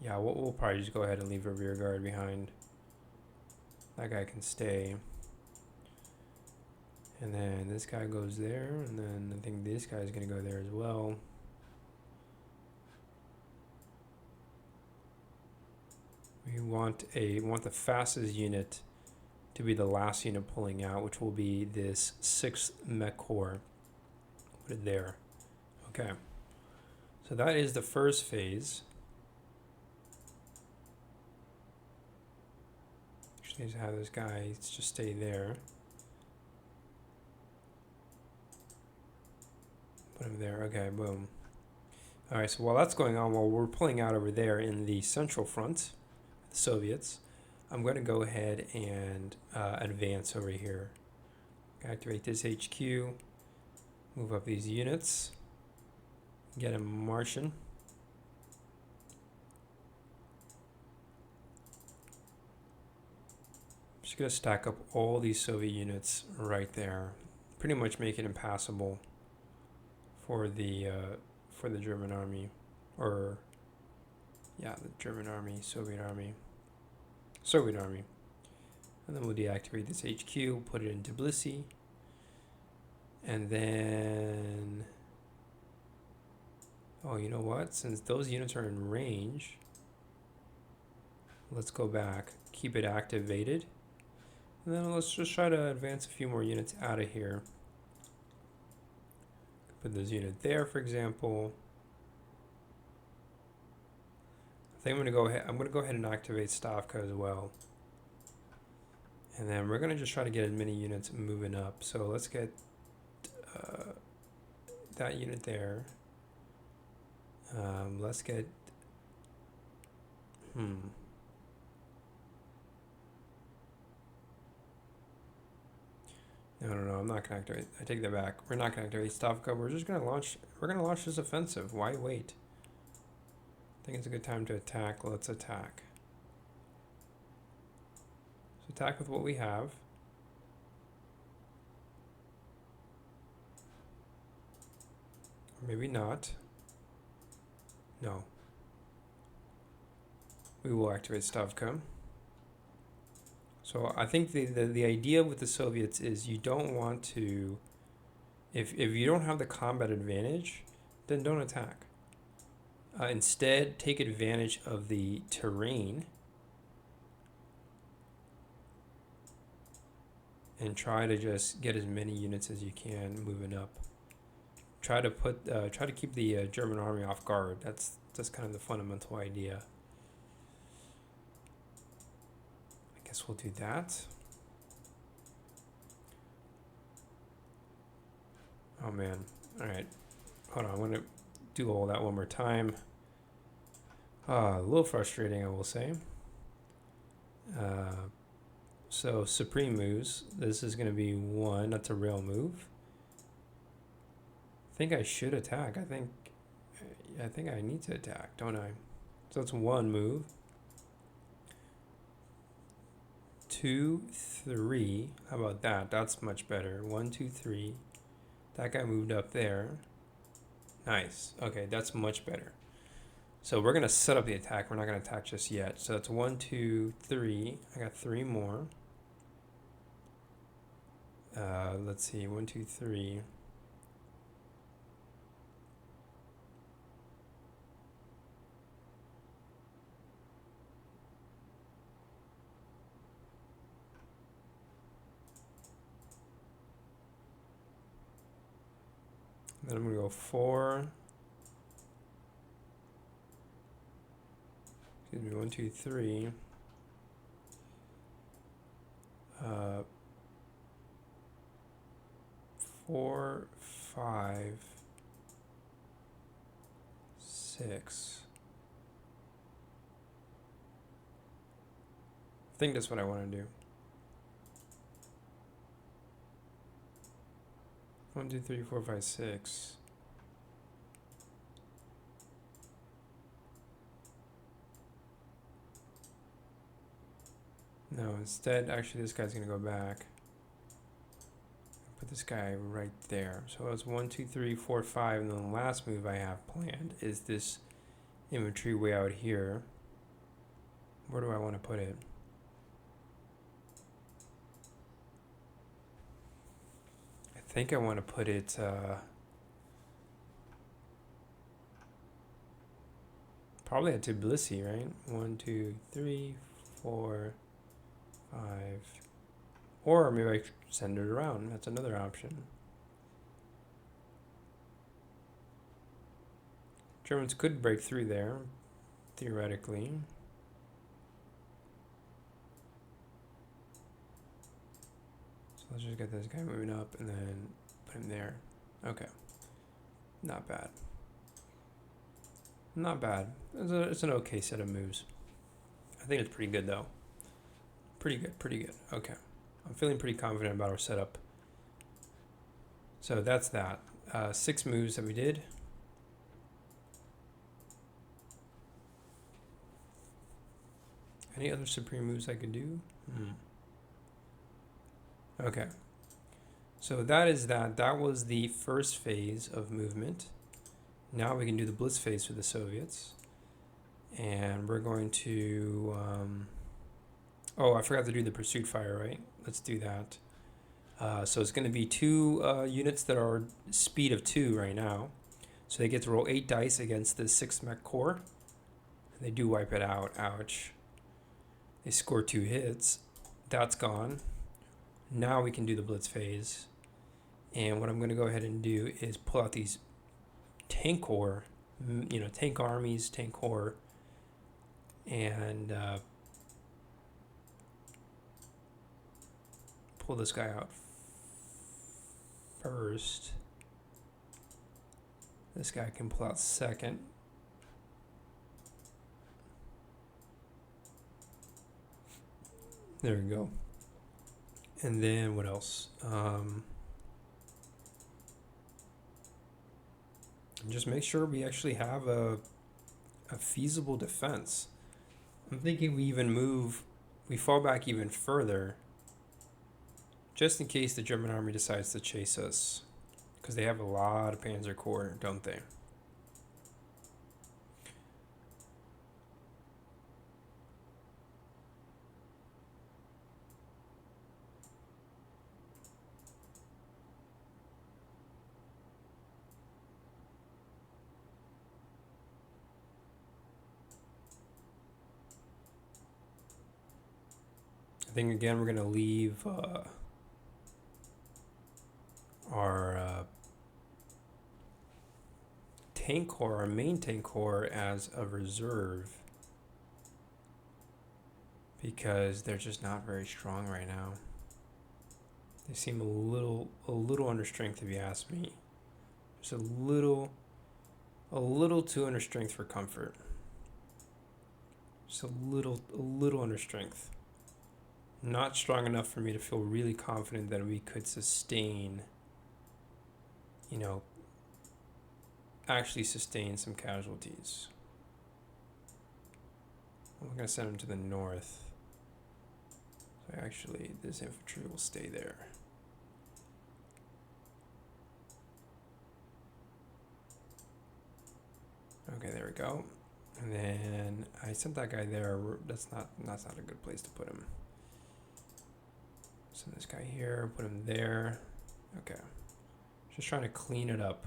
Yeah, we'll probably just go ahead and leave a rear guard behind. That guy can stay. And then this guy goes there, and then I think this guy's gonna go there as well. We want the fastest unit to be the last unit pulling out, which will be this 6th Mech Corps. Put it there. Okay. So that is the first phase. Just need to have this guy just stay there. Put him there. Okay, boom. All right, so while that's going on, while we're pulling out over there in the Central Front, the Soviets, I'm going to go ahead and advance over here. Activate this HQ, move up these units, get him marching. Just going to stack up all these Soviet units right there, pretty much make it impassable for the German army, or yeah, the German army, Soviet army. And then we'll deactivate this HQ, put it in Tbilisi, and then, oh, you know what? Since those units are in range, let's go back, keep it activated, and then let's just try to advance a few more units out of here. Put this unit there, for example. I think I'm gonna go ahead and activate Stavka as well. And then we're gonna just try to get as many units moving up. So let's get that unit there. Let's get No, I'm not gonna activate. I take that back. We're not gonna activate Stavka. We're gonna launch this offensive. Why wait? I think it's a good time to attack. Let's attack. So attack with what we have. Or maybe not. No. We will activate Stavka. So I think the idea with the Soviets is you don't want to, if you don't have the combat advantage, then don't attack. Instead, take advantage of the terrain and try to just get as many units as you can moving up. Try to keep the German army off guard. That's kind of the fundamental idea. I guess we'll do that. Oh man. All right. Hold on. I'm gonna do all that one more time. A little frustrating, I will say. So supreme moves. This is going to be 1. That's a rail move. I think I should attack. I think I need to attack, don't I? So that's 1 move. 2, 3. How about that? That's much better. 1, 2, 3. That guy moved up there. Nice. Okay, that's much better. So we're going to set up the attack. We're not going to attack just yet. So that's 1, 2, 3. I got 3 more. Let's see. 1, 2, 3. Then I'm going to go 4. Excuse me, 1, 2, 3. 4, 5, 6. I think that's what I want to do. 1, 2, 3, 4, 5, 6. No, instead, actually, this guy's going to go back. Put this guy right there. So it's 1, 2, 3, 4, 5, and then the last move I have planned is this infantry way out here. Where do I want to put it? I think I want to put it probably at Tbilisi, right? 1, 2, 3, 4, 5. Or maybe I send it around. That's another option. Germans could break through there, theoretically. So let's just get this guy moving up and then put him there. Okay. Not bad. Not bad. It's an okay set of moves. I think it's pretty good, though. Pretty good, pretty good. Okay. I'm feeling pretty confident about our setup. So that's that. 6 moves that we did. Any other supreme moves I could do? Okay. So that is that. That was the first phase of movement. Now we can do the blitz phase for the Soviets. And we're going to... oh, I forgot to do the pursuit fire, right? Let's do that. So it's going to be 2 units that are speed of 2 right now. So they get to roll 8 dice against the 6 mech core. They do wipe it out. Ouch. They score 2 hits. That's gone. Now we can do the blitz phase. And what I'm going to go ahead and do is pull out these tank corps, tank armies, tank corps, and pull this guy out first. This guy can pull out second. There we go. And then what else? Just make sure we actually have a feasible defense. I'm thinking we fall back even further, just in case the German army decides to chase us, because they have a lot of Panzer Corps, don't they? I think again we're gonna leave our tank corps, our main tank corps, as a reserve because they're just not very strong right now. They seem a little under strength, if you ask me. Just a little too under strength for comfort. Just a little under strength. Not strong enough for me to feel really confident that we could sustain, you know, actually sustain some casualties. I'm going to send them to the north. So actually, this infantry will stay there. Okay, there we go. And then I sent that guy there. That's not a good place to put him. Send this guy here, put him there. Okay. Just trying to clean it up.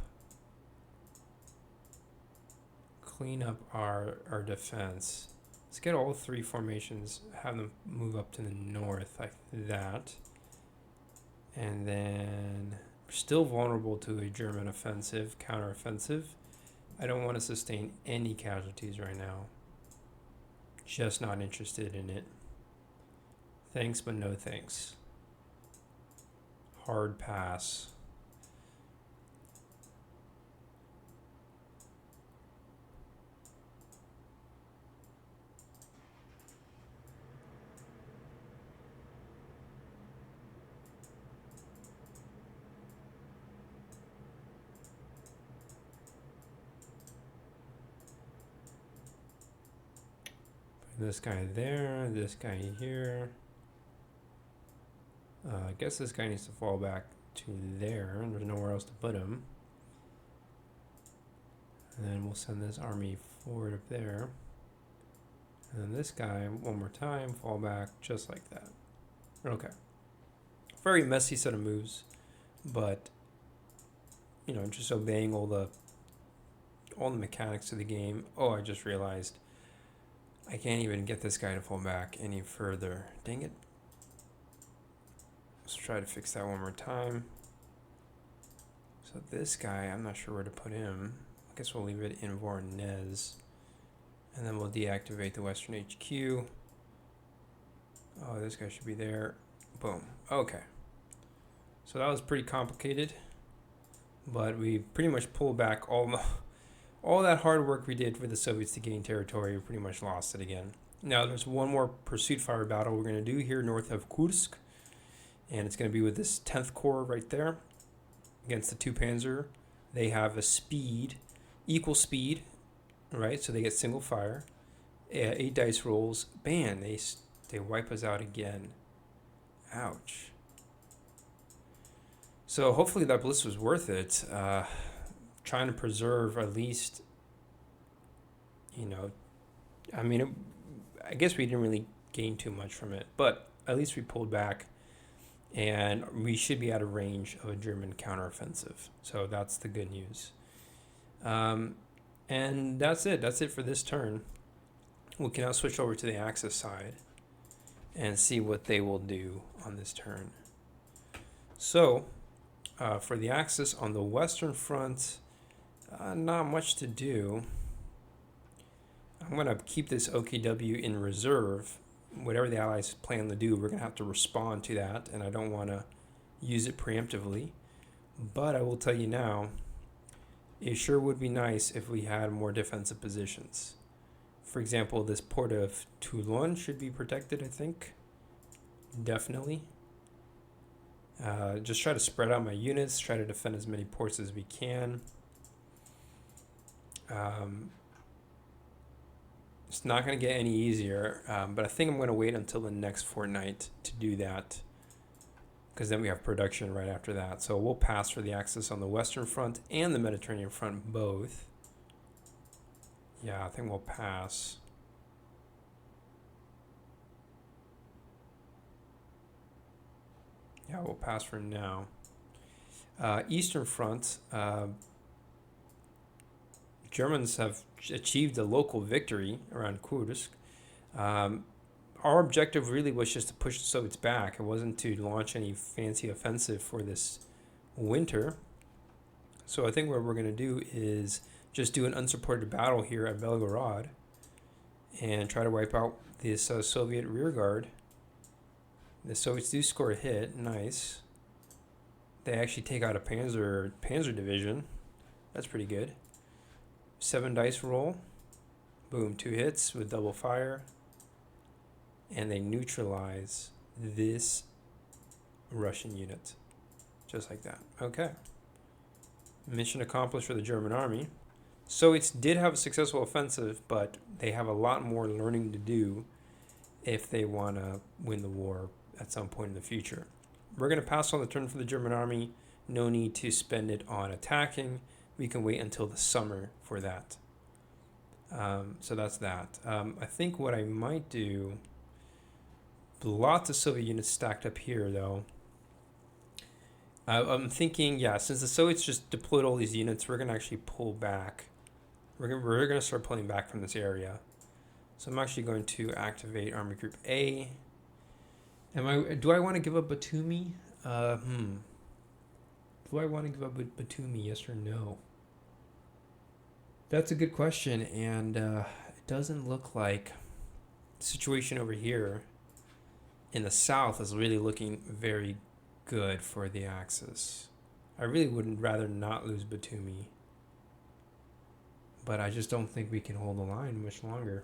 Clean up our defense. Let's get all three formations, have them move up to the north like that. And then we're still vulnerable to a German offensive, counteroffensive. I don't want to sustain any casualties right now. Just not interested in it. Thanks, but no thanks. Hard pass. This guy there, this guy here. I guess this guy needs to fall back to there, and there's nowhere else to put him. And then we'll send this army forward up there. And then this guy, one more time, fall back just like that. Okay. Very messy set of moves, but, you know, just obeying all the mechanics of the game. Oh, I just realized I can't even get this guy to fall back any further. Dang it. Let's try to fix that one more time. So this guy, I'm not sure where to put him. I guess we'll leave it in Voronezh. And then we'll deactivate the Western HQ. Oh, this guy should be there. Boom. Okay. So that was pretty complicated. But we pretty much pulled back all that hard work we did for the Soviets to gain territory. We pretty much lost it again. Now there's one more pursuit fire battle we're going to do here north of Kursk. And it's going to be with this 10th Corps right there against the 2 Panzer. They have a speed, equal speed, right? So they get single fire. 8 dice rolls. Bam, they wipe us out again. Ouch. So hopefully that blitz was worth it. Trying to preserve at least, you know, I mean, I guess we didn't really gain too much from it, but at least we pulled back. And we should be out of range of a German counteroffensive. So that's the good news. And that's it. That's it for this turn. We can now switch over to the Axis side and see what they will do on this turn. So for the Axis on the Western Front, not much to do. I'm going to keep this OKW in reserve. Whatever the Allies plan to do, we're going to have to respond to that, and I don't want to use it preemptively. But I will tell you now, it sure would be nice if we had more defensive positions. For example, this port of Toulon should be protected, I think. Definitely. Just try to spread out my units, try to defend as many ports as we can. It's not going to get any easier, but I think I'm going to wait until the next fortnight to do that, because then we have production right after that. So we'll pass for the Axis on the Western Front and the Mediterranean Front both. Yeah, I think we'll pass. Yeah, we'll pass for now. Eastern Front, Germans have achieved a local victory around Kursk. Our our objective really was just to push the Soviets back. It wasn't to launch any fancy offensive for this winter. So I think what we're going to do is just do an unsupported battle here at Belgorod and try to wipe out this Soviet rearguard. The Soviets do score a hit. Nice. They actually take out a Panzer division. That's pretty good. 7 dice roll. Boom, 2 hits with double fire. And they neutralize this Russian unit. Just like that. Okay. Mission accomplished for the German army. Soviets did have a successful offensive, but they have a lot more learning to do if they want to win the war at some point in the future. We're going to pass on the turn for the German army. No need to spend it on attacking. We can wait until the summer for that. So that's that. I think what I might do, lots of Soviet units stacked up here though. I'm thinking, yeah, since the Soviets just deployed all these units, we're going to actually pull back. We're going to start pulling back from this area. So I'm actually going to activate Army Group A. Do I want to give up Batumi? Do I want to give up Batumi, yes or no? That's a good question, and it doesn't look like the situation over here in the south is really looking very good for the Axis. I really would rather not lose Batumi, but I just don't think we can hold the line much longer.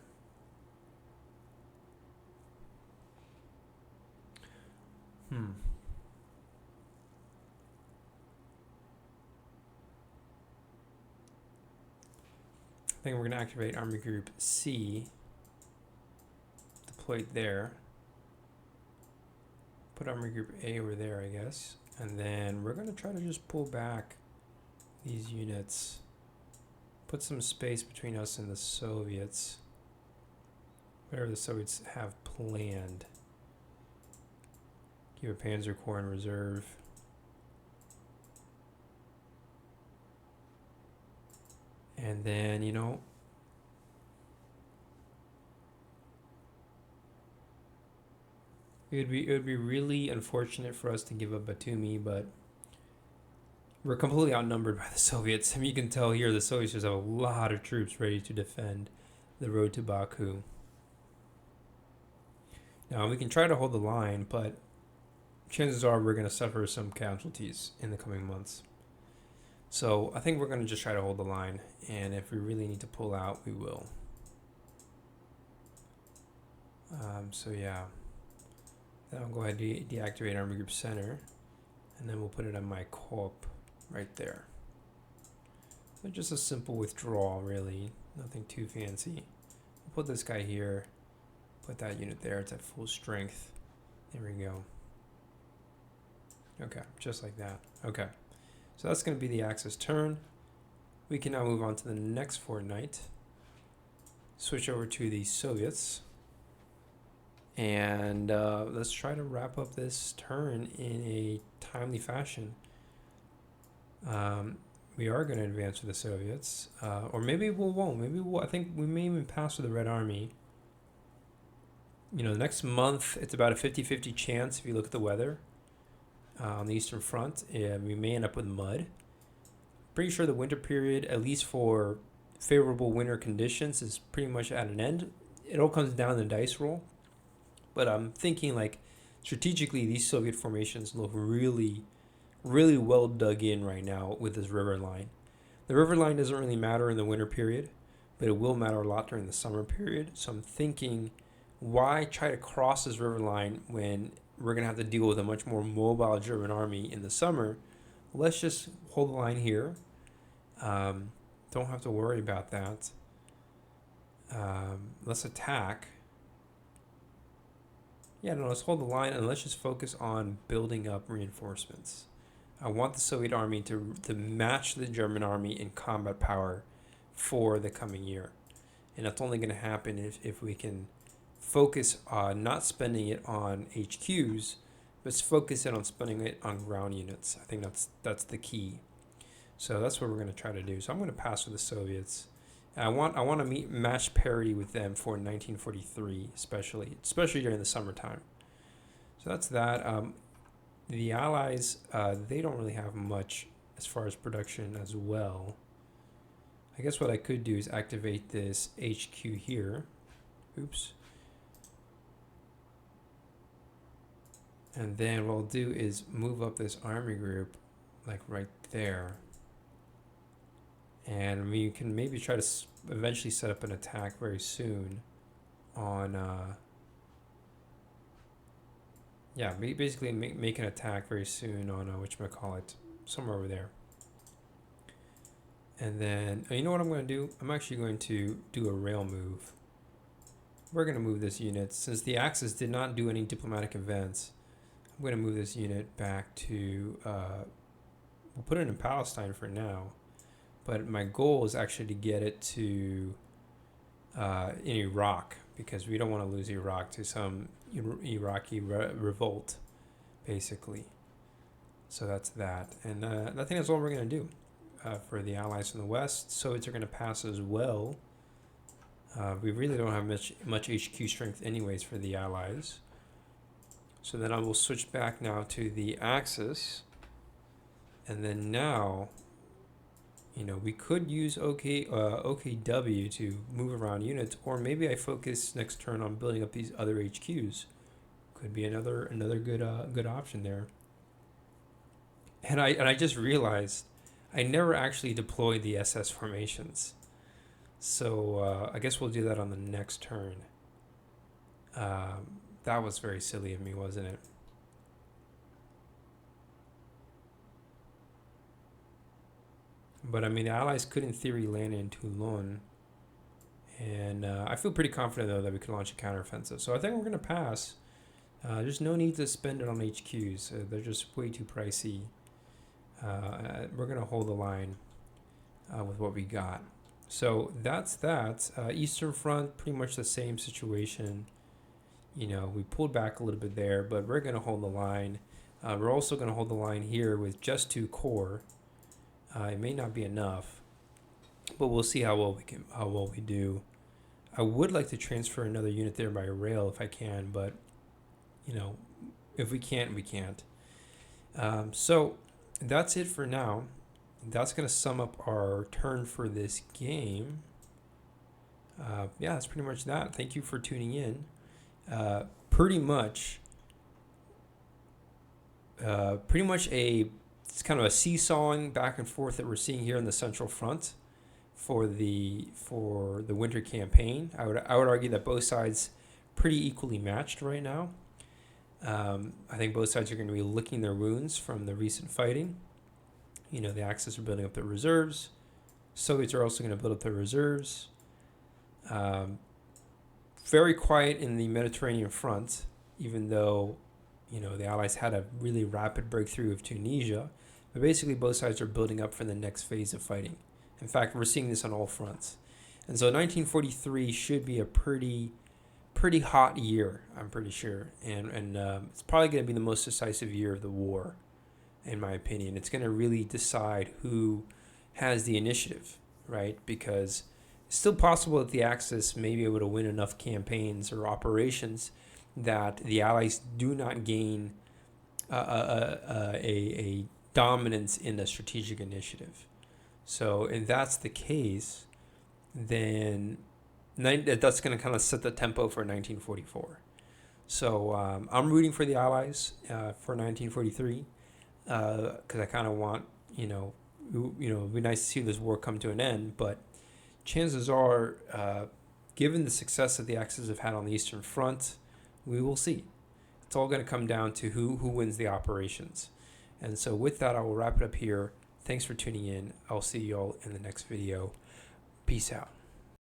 I think we're going to activate Army Group C, deploy it there, put Army Group A over there, I guess, and then we're going to try to just pull back these units, put some space between us and the Soviets, whatever the Soviets have planned. Keep a Panzer Corps in reserve. And then, you know, it would be really unfortunate for us to give up Batumi, but we're completely outnumbered by the Soviets. I mean, you can tell here the Soviets just have a lot of troops ready to defend the road to Baku. Now, we can try to hold the line, but chances are we're going to suffer some casualties in the coming months. So I think we're going to just try to hold the line, and if we really need to pull out, we will. So yeah, then I'll go ahead and deactivate Army Group Center, and then we'll put it on my corp right there. So just a simple withdrawal, really, nothing too fancy. We'll put this guy here, put that unit there, it's at full strength. There we go. Okay, just like that. Okay. So that's going to be the Axis turn. We can now move on to the next fortnight. Switch over to the Soviets. And let's try to wrap up this turn in a timely fashion. We are going to advance with the Soviets. Or maybe we won't. Maybe we'll, I think we may even pass with the Red Army. You know, next month, it's about a 50-50 chance if you look at the weather. On the Eastern Front, we may end up with mud. Pretty sure the winter period, at least for favorable winter conditions, is pretty much at an end. It all comes down to the dice roll. But I'm thinking, like, strategically, these Soviet formations look really, really well dug in right now with this river line. The river line doesn't really matter in the winter period, but it will matter a lot during the summer period. So I'm thinking, why try to cross this river line when we're going to have to deal with a much more mobile German army in the summer? Let's just hold the line here. Don't have to worry about that. Let's attack. Yeah, no, let's hold the line and let's just focus on building up reinforcements. I want the Soviet army to match the German army in combat power for the coming year. And that's only going to happen if we can focus on not spending it on HQs, but focus it on spending it on ground units. I think that's the key. So that's what we're going to try to do. So I'm going to pass with the Soviets, I want to match parity with them for 1943, especially during the summertime. So that's that. The Allies, they don't really have much as far as production as well. I guess what I could do is activate this HQ here. Oops. And then what I'll do is move up this army group, like right there. And we can maybe try to eventually set up an attack very soon on, yeah, basically make an attack very soon on, whatchamacallit, somewhere over there. And then, you know what I'm going to do? I'm actually going to do a rail move. We're going to move this unit. Since the Axis did not do any diplomatic events, I'm going to move this unit back to, we'll put it in Palestine for now. But my goal is actually to get it to in Iraq, because we don't want to lose Iraq to some Iraqi revolt, basically. So that's that. And I think that's all we're going to do for the Allies from the West. Soviets are going to pass as well. We really don't have much HQ strength anyways for the Allies. So then I will switch back now to the Axis. And then now, you know, we could use OKW to move around units, or maybe I focus next turn on building up these other HQs. Could be another good option there. And I just realized I never actually deployed the SS formations. So I guess we'll do that on the next turn. That was very silly of me, wasn't it? But I mean, the Allies could, in theory, land in Toulon. And I feel pretty confident, though, that we can launch a counteroffensive. So I think we're going to pass. There's no need to spend it on HQs. They're just way too pricey. We're going to hold the line with what we got. So that's that. Eastern Front, pretty much the same situation. You know, we pulled back a little bit there, but we're going to hold the line. We're also going to hold the line here with just 2 corps. It may not be enough, but we'll see how well we do. I would like to transfer another unit there by rail if I can, but you know, if we can't, we can't. So that's it for now. That's going to sum up our turn for this game. Yeah, that's pretty much that. Thank you for tuning in. Pretty much it's kind of a seesawing back and forth that we're seeing here in the Central Front for the winter campaign. I would argue that both sides pretty equally matched right now. I think both sides are going to be licking their wounds from the recent fighting. You know, the Axis are building up their reserves. Soviets are also going to build up their reserves. Very quiet in the Mediterranean front, even though, you know, the Allies had a really rapid breakthrough of Tunisia. But basically, both sides are building up for the next phase of fighting. In fact, we're seeing this on all fronts. And so 1943 should be a pretty hot year, I'm pretty sure. And it's probably going to be the most decisive year of the war, in my opinion. It's going to really decide who has the initiative, right? Because it's still possible that the Axis may be able to win enough campaigns or operations that the Allies do not gain a dominance in the strategic initiative. So if that's the case, then that's going to kind of set the tempo for 1944. So I'm rooting for the Allies for 1943 because I kind of want, it'd be nice to see this war come to an end. But chances are, given the success that the Axis have had on the Eastern Front, we will see. It's all going to come down to who wins the operations. And so with that, I will wrap it up here. Thanks for tuning in. I'll see you all in the next video. Peace out.